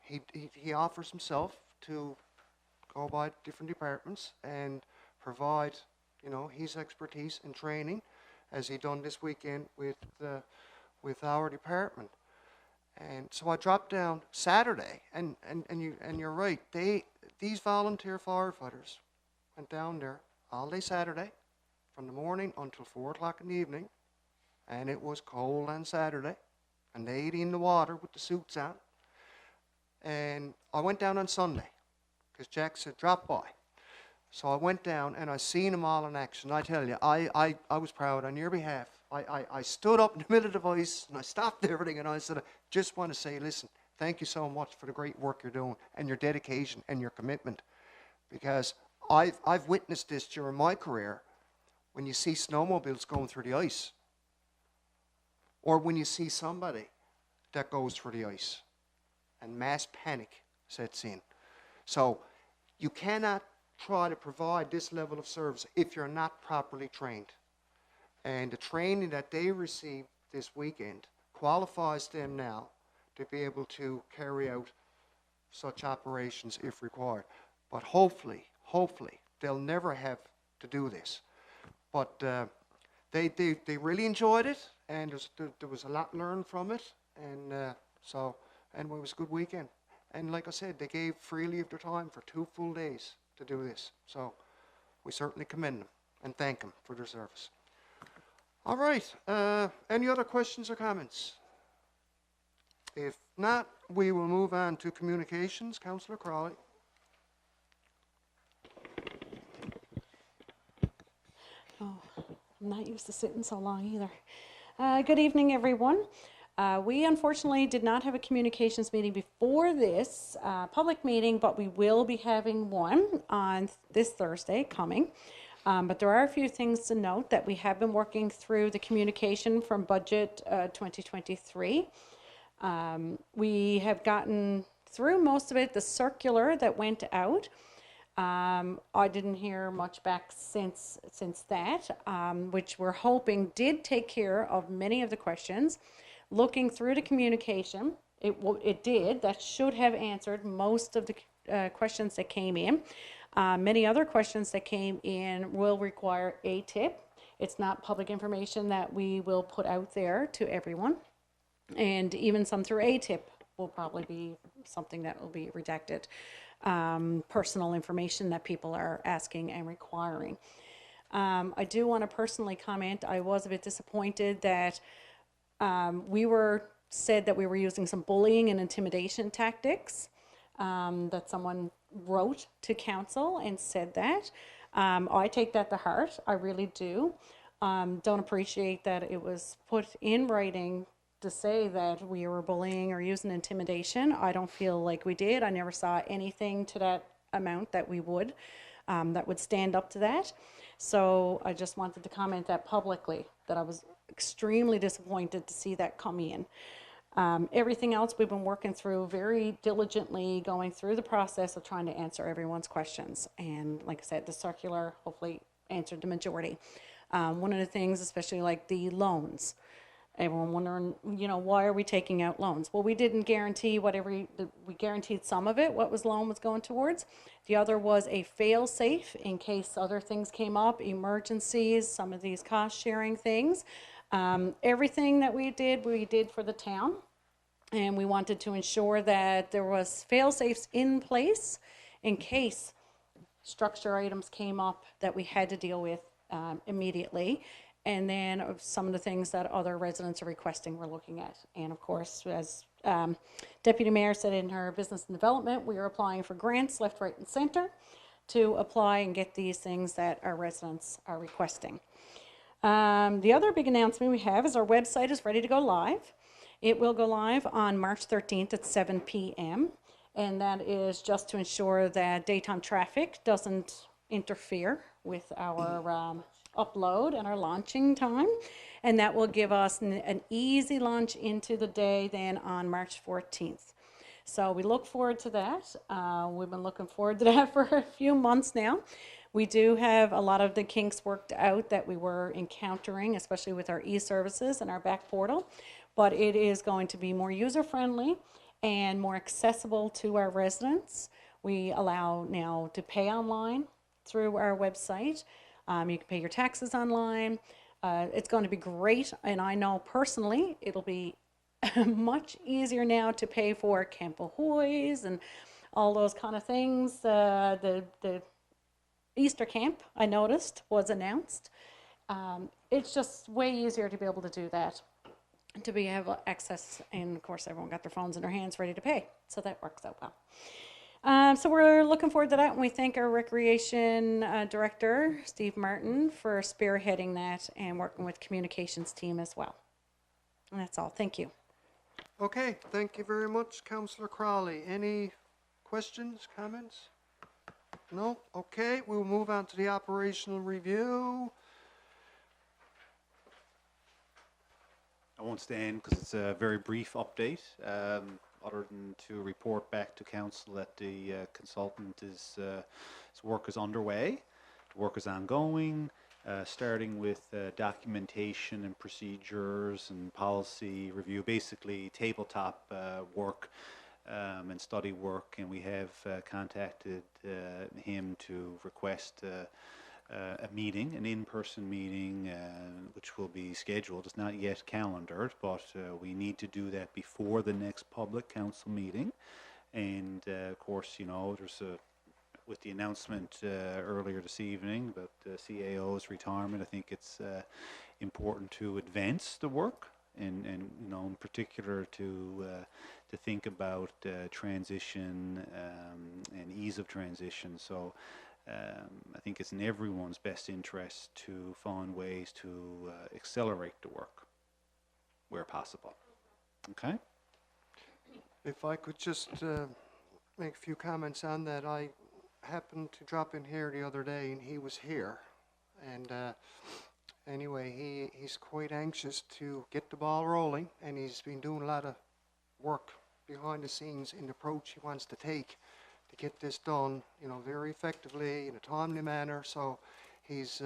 he offers himself to go by different departments and provide, his expertise and training, as he done this weekend with our department. And so I dropped down Saturday, and you're right. These volunteer firefighters went down there all day Saturday, from the morning until 4 o'clock in the evening, and it was cold on Saturday, and they ate in the water with the suits on. And I went down on Sunday, because Jack said, drop by. So I went down, and I seen them all in action. I tell you, I was proud on your behalf. I stood up in the middle of the voice, and I stopped everything, and I said, I just want to say, listen, thank you so much for the great work you're doing, and your dedication, and your commitment. Because I've witnessed this during my career, when you see snowmobiles going through the ice, or when you see somebody that goes through the ice, and mass panic sets in. So you cannot try to provide this level of service if you're not properly trained. And the training that they received this weekend qualifies them now to be able to carry out such operations if required. But hopefully, they'll never have to do this. But they really enjoyed it, and there was a lot learned from it, and it was a good weekend. And like I said, they gave freely of their time for 2 full days to do this. So we certainly commend them and thank them for their service. All right, any other questions or comments? If not, we will move on to communications. Councillor Crawley. Oh, I'm not used to sitting so long either. Good evening, everyone. We unfortunately did not have a communications meeting before this public meeting, but we will be having one on this Thursday coming. But there are a few things to note that we have been working through the communication from budget 2023. We have gotten through most of it, the circular that went out. I didn't hear much back since that, which we're hoping did take care of many of the questions. Looking through the communication, it did. That should have answered most of the questions that came in. Many other questions that came in will require a tip. It's not public information that we will put out there to everyone. And even some through a tip will probably be something that will be redacted. Personal information that people are asking and requiring. I do want to personally comment, I was a bit disappointed that we were said that we were using some bullying and intimidation tactics, that someone wrote to council and said that. I take that to heart, I really do. Don't appreciate that it was put in writing to say that we were bullying or using intimidation. I don't feel like we did. I never saw anything to that amount that we would, that would stand up to that. So I just wanted to comment that publicly, that I was extremely disappointed to see that come in. Everything else we've been working through very diligently, going through the process of trying to answer everyone's questions. And like I said, the circular hopefully answered the majority. One of the things, especially like the loans, everyone wondering, you know, why are we taking out loans? Well, we didn't guarantee we guaranteed some of it, what loan was going towards. The other was a fail-safe in case other things came up, emergencies, some of these cost-sharing things. Everything that we did for the town. And we wanted to ensure that there was fail-safes in place in case structure items came up that we had to deal with immediately. And then some of the things that other residents are requesting we're looking at. And of course, as Deputy Mayor said in her business and development, we are applying for grants left, right, and center to apply and get these things that our residents are requesting. The other big announcement we have is our website is ready to go live. It will go live on March 13th at 7 p.m. And that is just to ensure that daytime traffic doesn't interfere with our upload and our launching time. And that will give us an easy launch into the day then on March 14th. So we look forward to that. We've been looking forward to that for a few months now. We do have a lot of the kinks worked out that we were encountering, especially with our e-services and our back portal. But it is going to be more user-friendly and more accessible to our residents. We allow now to pay online through our website. You can pay your taxes online. It's going to be great, and I know personally it'll be much easier now to pay for Camp Ahoy's and all those kind of things. The Easter camp, I noticed, was announced. It's just way easier to be able to do that, to be able to access, and of course everyone got their phones in their hands ready to pay, so that works out well. So we're looking forward to that, and we thank our Recreation Director, Steve Martin, for spearheading that and working with communications team as well. And that's all. Thank you. Okay, thank you very much, Councillor Crowley. Any questions, comments? No? Okay, we'll move on to the operational review. I won't stand because it's a very brief update, other than to report back to council that the consultant his work is underway, the work is ongoing, starting with documentation and procedures and policy review, basically tabletop work and study work, and we have contacted him to request a meeting, an in-person meeting, which will be scheduled. It's not yet calendared, but we need to do that before the next public council meeting. And of course, you know, there's with the announcement earlier this evening about CAO's retirement, I think it's important to advance the work, and you know, in particular to think about transition and ease of transition. So I think it's in everyone's best interest to find ways to accelerate the work where possible. Okay? If I could just make a few comments on that. I happened to drop in here the other day and he was here. And anyway, he's quite anxious to get the ball rolling, and he's been doing a lot of work behind the scenes in the approach he wants to take to get this done, you know, very effectively in a timely manner. So he's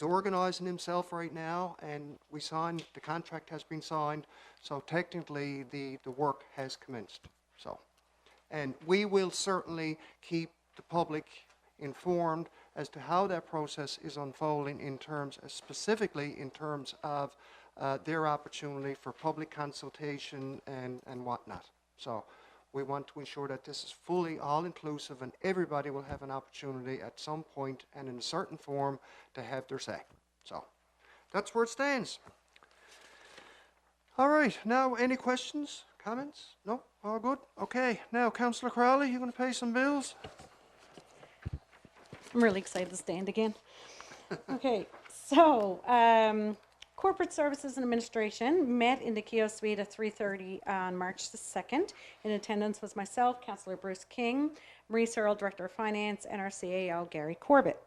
organizing himself right now, and the contract has been signed, so technically the work has commenced. So, and we will certainly keep the public informed as to how that process is unfolding in terms, specifically in terms of their opportunity for public consultation and whatnot. So we want to ensure that this is fully all-inclusive and everybody will have an opportunity at some point and in a certain form to have their say. So that's where it stands. All right, now any questions, comments? No? All good? Okay, now Councillor Crowley, you going to pay some bills? I'm really excited to stand again. Okay, so Corporate Services and Administration met in the Kiosk Suite at 3:30 on March the 2nd. In attendance was myself, Councillor Bruce King, Marie Searle, Director of Finance, and our CAO, Gary Corbett.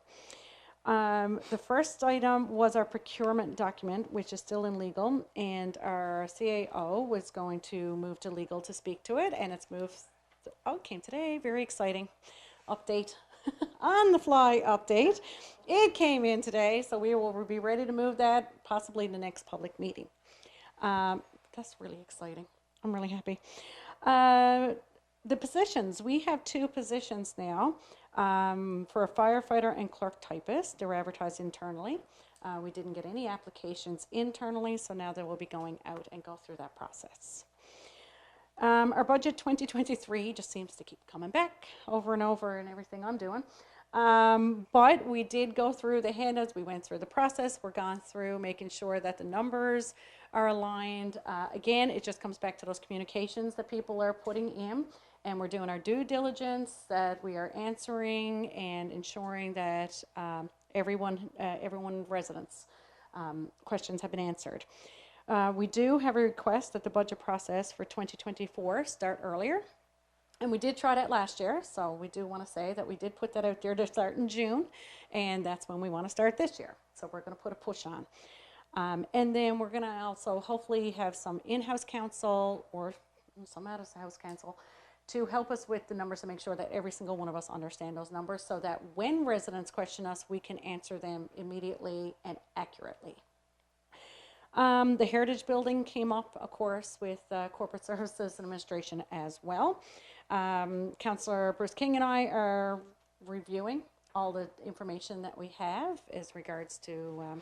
The first item was our procurement document, which is still in legal, and our CAO was going to move to legal to speak to it, and it's moved, it came today, very exciting. Update, on the fly update. It came in today, so we will be ready to move that possibly in the next public meeting. That's really exciting. I'm really happy. The positions, we have 2 positions now. For a firefighter and clerk typist, they're advertised internally. We didn't get any applications internally, so now they will be going out and go through that process. Our budget 2023 just seems to keep coming back over and over in everything I'm doing. But we did go through the handouts, we went through the process, we're gone through making sure that the numbers are aligned. Again, it just comes back to those communications that people are putting in. And we're doing our due diligence, that we are answering and ensuring that everyone residents' questions have been answered. We do have a request that the budget process for 2024 start earlier. And we did try that last year, so we do want to say that we did put that out there to start in June, and that's when we want to start this year. So we're going to put a push on. And then we're going to also hopefully have some in-house counsel or some out-of-house counsel to help us with the numbers to make sure that every single one of us understand those numbers so that when residents question us, we can answer them immediately and accurately. The Heritage Building came up, of course, with Corporate Services and Administration as well. Councillor Bruce King and I are reviewing all the information that we have as regards to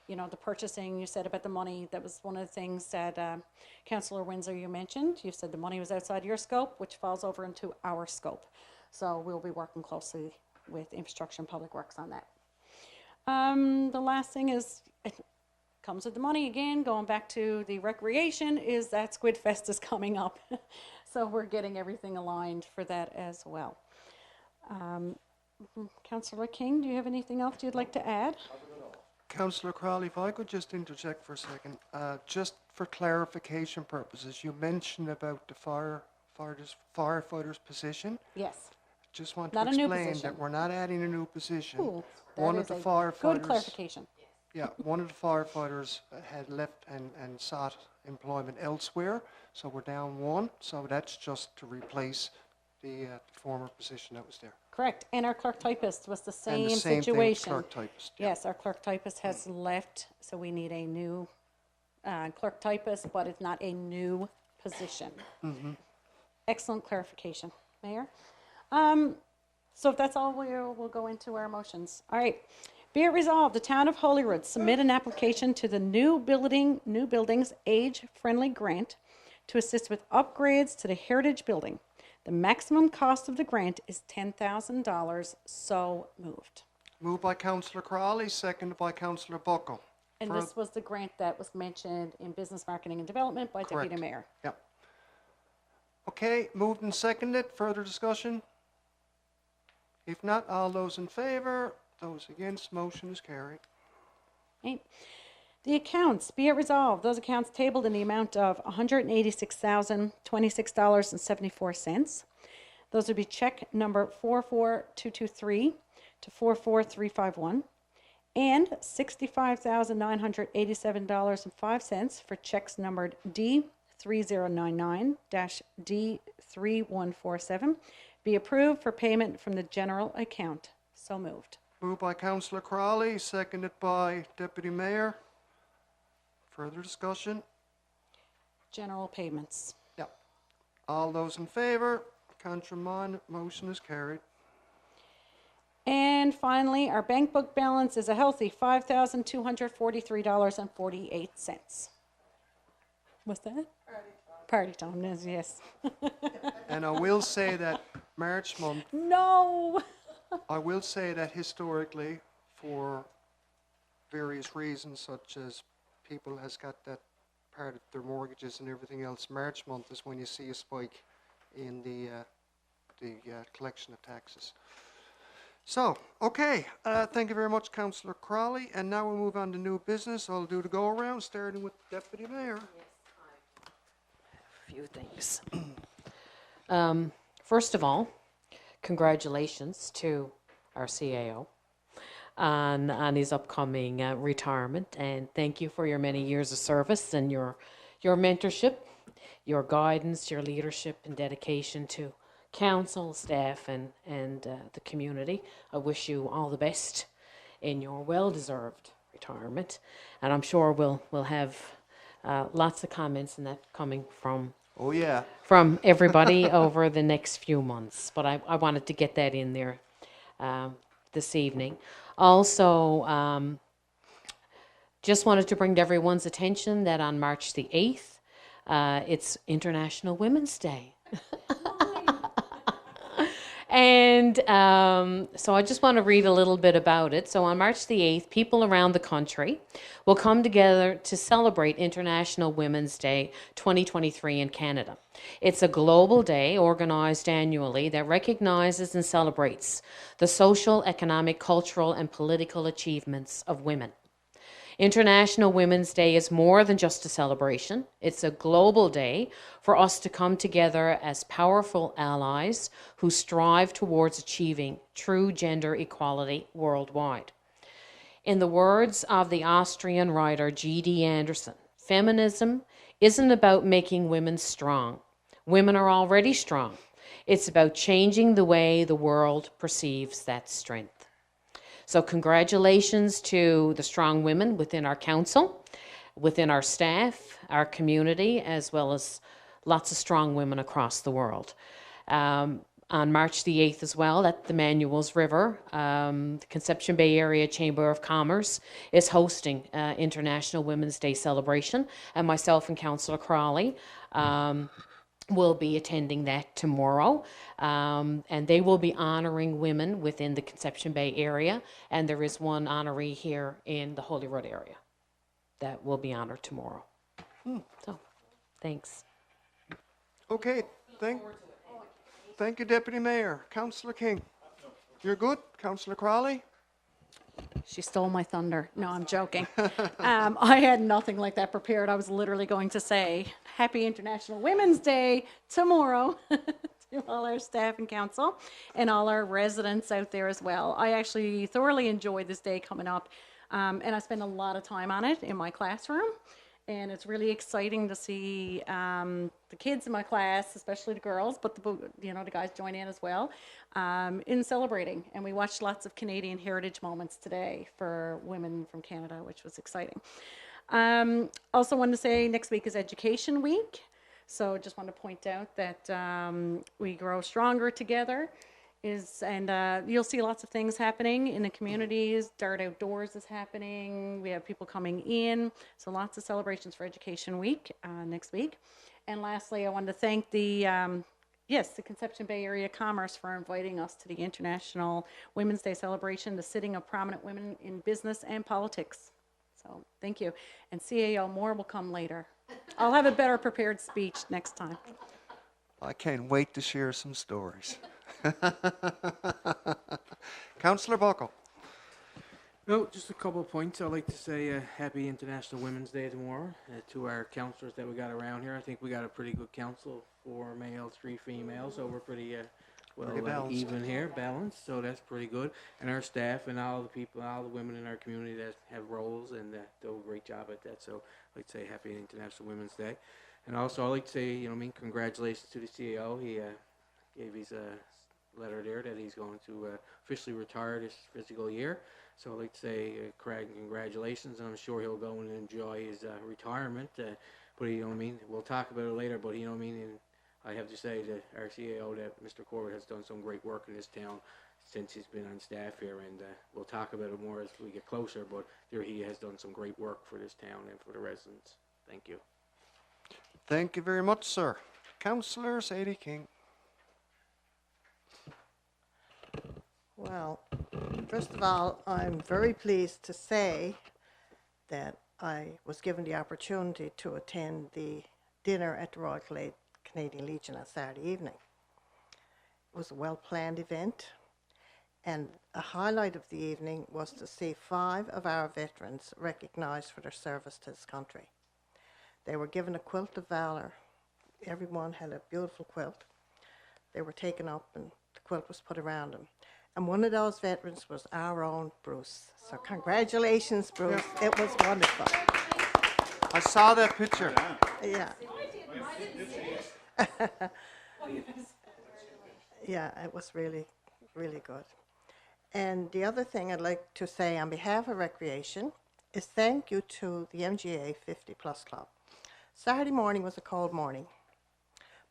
the purchasing. You said about the money, that was one of the things that Councillor Windsor, you mentioned. You said the money was outside your scope, which falls over into our scope. So we'll be working closely with Infrastructure and Public Works on that. The last thing is, it comes with the money again, going back to the recreation, is that Squid Fest is coming up. So we're getting everything aligned for that as well. Councillor King, do you have anything else you'd like to add? Councillor Crowley, if I could just interject for a second, just for clarification purposes, you mentioned about the firefighter's position. Yes. Just want Not to a new explain position. that we're not adding a new position. Cool. One That of the is a firefighters. good clarification. Yeah, one of the firefighters had left and sought employment elsewhere, so we're down 1. So that's just to replace the former position that was there. Correct. And our clerk typist was the And same the same situation. thing, clerk typist. Yeah. Yes, our clerk typist has left, so we need a new clerk typist, but it's not a new position. Mm-hmm. Excellent clarification, Mayor. So if that's all, we'll go into our motions. All right. Be it resolved, the Town of Holyrood submit an application to the New Buildings Age-Friendly Grant to assist with upgrades to the Heritage Building. The maximum cost of the grant is $10,000, so moved. Moved by Councillor Crowley, seconded by Councillor Buckle. And this was the grant that was mentioned in Business Marketing and Development by Correct. Deputy Mayor. Yep. Okay, moved and seconded. Further discussion? If not, all those in favor, those against, motion is carried. Right. The accounts, be it resolved, those accounts tabled in the amount of $186,026.74. Those would be check number 44223 to 44351 and $65,987.05 for checks numbered D3099-D3147 be approved for payment from the general account. So moved. Moved by Councillor Crowley, seconded by Deputy Mayor. Further discussion? General payments. Yep. All those in favor? Contrary minded, motion is carried. And finally, our bank book balance is a healthy $5,243.48. What's that? Party time, yes. And I will say that March month, No! I will say that historically, for various reasons, such as people has got that part of their mortgages and everything else, March month is when you see a spike in the collection of taxes. So, okay, thank you very much, Councillor Crawley. And now we'll move on to new business. I'll do the go-around, starting with Deputy Mayor. A few things. First of all, congratulations to our CAO on his upcoming retirement, and thank you for your many years of service and your mentorship, your guidance, your leadership, and dedication to council, staff, and the community. I wish you all the best in your well-deserved retirement, and I'm sure we'll have lots of comments and that coming from Oh, yeah. everybody over the next few months. But I wanted to get that in there this evening. Also, just wanted to bring to everyone's attention that on March the 8th, it's International Women's Day. And so I just want to read a little bit about it. So on March the 8th, people around the country will come together to celebrate International Women's Day 2023 in Canada. It's a global day organized annually that recognizes and celebrates the social, economic, cultural, and political achievements of women. International Women's Day is more than just a celebration. It's a global day for us to come together as powerful allies who strive towards achieving true gender equality worldwide. In the words of the Austrian writer G.D. Anderson, feminism isn't about making women strong. Women are already strong. It's about changing the way the world perceives that strength. So congratulations to the strong women within our council, within our staff, our community, as well as lots of strong women across the world. On March the 8th as well, at the Manuels River, the Conception Bay Area Chamber of Commerce is hosting International Women's Day celebration, and myself and Councillor Crawley will be attending that tomorrow, and they will be honoring women within the Conception Bay area, and there is one honoree here in the Holyrood area that will be honored tomorrow. So, thanks. Okay, thank you, Deputy Mayor. Councillor King, you're good? Councillor Crawley? She stole my thunder. No, I'm joking. I had nothing like that prepared. I was literally going to say Happy International Women's Day tomorrow to all our staff and council and all our residents out there as well. I actually thoroughly enjoyed this day coming up, and I spend a lot of time on it in my classroom. And it's really exciting to see the kids in my class, especially the girls, but the guys join in as well, in celebrating. And we watched lots of Canadian heritage moments today for women from Canada, which was exciting. Also wanted to say next week is Education Week. So just want to point out that we grow stronger together. You'll see lots of things happening in the communities. Dart Outdoors is happening. We have people coming in. So lots of celebrations for Education Week next week. And lastly, I wanted to thank the Conception Bay Area Commerce for inviting us to the International Women's Day celebration, the sitting of prominent women in business and politics. So thank you. And CAO, more will come later. I'll have a better prepared speech next time. I can't wait to share some stories. Councillor Buckle. No, just a couple of points. I'd like to say Happy International Women's Day tomorrow to our councillors that we got around here. I think we got a pretty good council, 4 males, 3 females, so we're pretty even here, balanced, so that's pretty good. And our staff and all the people, all the women in our community that have roles and do a great job at that. So I'd like to say Happy International Women's Day. And also I'd like to say, congratulations to the CEO. He gave his letter there that he's going to officially retire this fiscal year. So I'd like to say, Craig, congratulations, and I'm sure he'll go and enjoy his retirement. But we'll talk about it later, but and I have to say that our CEO, that Mr. Corbett, has done some great work in this town since he's been on staff here, and we'll talk about it more as we get closer, but there he has done some great work for this town and for the residents. Thank you. Thank you very much, sir. Councillor Sadie King. Well, first of all, I'm very pleased to say that I was given the opportunity to attend the dinner at the Royal Canadian Legion on Saturday evening. It was a well-planned event, and a highlight of the evening was to see 5 of our veterans recognized for their service to this country. They were given a quilt of valor. Everyone had a beautiful quilt. They were taken up and the quilt was put around them. And one of those veterans was our own Bruce. So congratulations, Bruce. Yeah. It was wonderful. I saw that picture. Yeah. Yeah, it was really, really good. And the other thing I'd like to say on behalf of Recreation is thank you to the MGA 50 Plus Club. Saturday morning was a cold morning,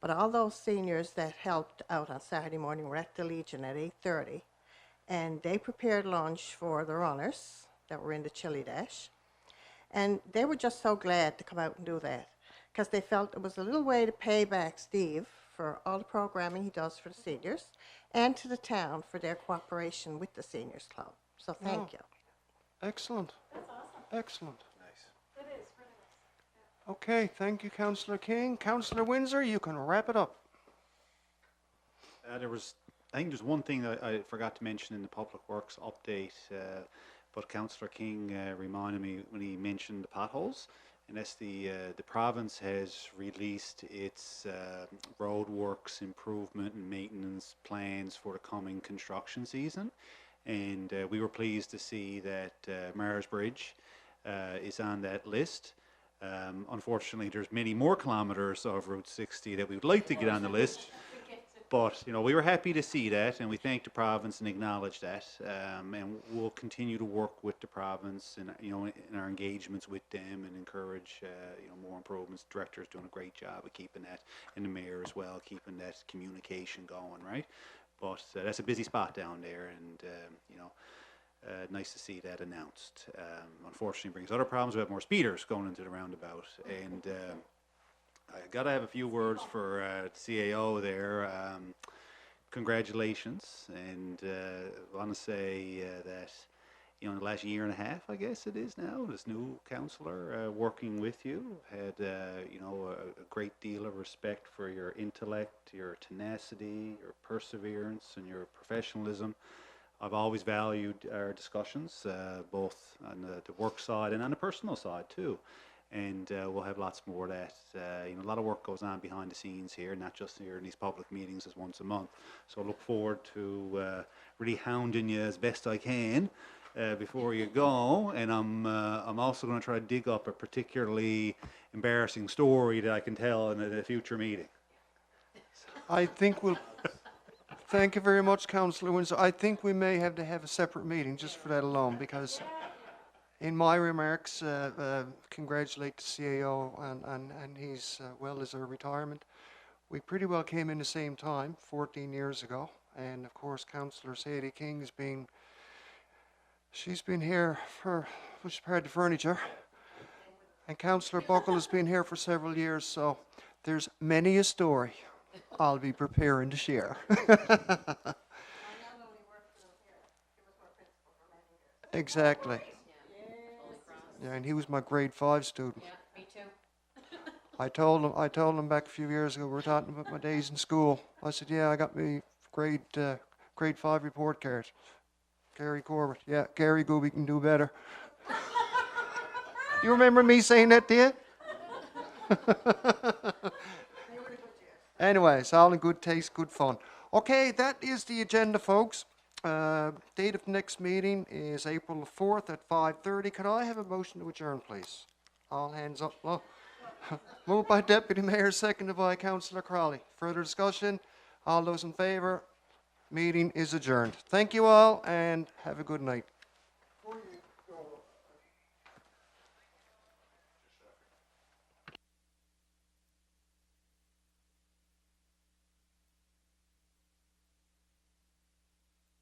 but all those seniors that helped out on Saturday morning were at the Legion at 8:30, and they prepared lunch for the runners that were in the chili dash. And they were just so glad to come out and do that, because they felt it was a little way to pay back Steve for all the programming he does for the seniors, and to the town for their cooperation with the Seniors Club. So thank you. Excellent. That's awesome. Excellent. Nice. It is really nice. Yeah. Okay, thank you, Councillor King. Councillor Windsor, you can wrap it up. I think there's one thing that I forgot to mention in the Public Works update, but Councillor King reminded me when he mentioned the potholes. And that's the province has released its roadworks improvement and maintenance plans for the coming construction season. And we were pleased to see that Mars Bridge is on that list. Unfortunately, there's many more kilometres of Route 60 that we would like to get on the list. But, you know, we were happy to see that, and we thank the province and acknowledge that. And we'll continue to work with the province and, you know, in our engagements with them and encourage, you know, more improvements. The director's doing a great job of keeping that, and the mayor as well, keeping that communication going, right? But that's a busy spot down there, and, you know, nice to see that announced. Unfortunately, brings other problems. We have more speeders going into the roundabout, and I got to have a few words for CAO there. Congratulations, and I want to say that, you know, in the last year and a half, I guess it is now, this new councillor working with you had, you know, a great deal of respect for your intellect, your tenacity, your perseverance, and your professionalism. I've always valued our discussions, both on the work side and on the personal side too. And we'll have lots more of that. You know, a lot of work goes on behind the scenes here, not just here in these public meetings as once a month. So I look forward to really hounding you as best I can before you go. And I'm also going to try to dig up a particularly embarrassing story that I can tell in a future meeting. I think we'll... Thank you very much, Councillor Windsor. I think we may have to have a separate meeting just for that alone, because in my remarks, congratulate the CAO and his well-deserved retirement. We pretty well came in the same time, 14 years ago, and of course Councillor Sadie King's she's been here for which part of the furniture, and Councillor Buckle has been here for several years, so there's many a story I'll be preparing to share. Exactly. Yeah, and he was my grade 5 student. Yeah, me too. I told him back a few years ago, we were talking about my days in school. I said, yeah, I got my grade 5 report card. Gary Corbett. Yeah, Gary Gooby can do better. You remember me saying that to you? Anyway, it's all in good taste, good fun. Okay, that is the agenda, folks. Date of the next meeting is April the 4th at 5:30. Could I have a motion to adjourn, please? All hands up. Oh. Moved by Deputy Mayor, seconded by Councillor Crowley. Further discussion? All those in favour? Meeting is adjourned. Thank you all, and have a good night.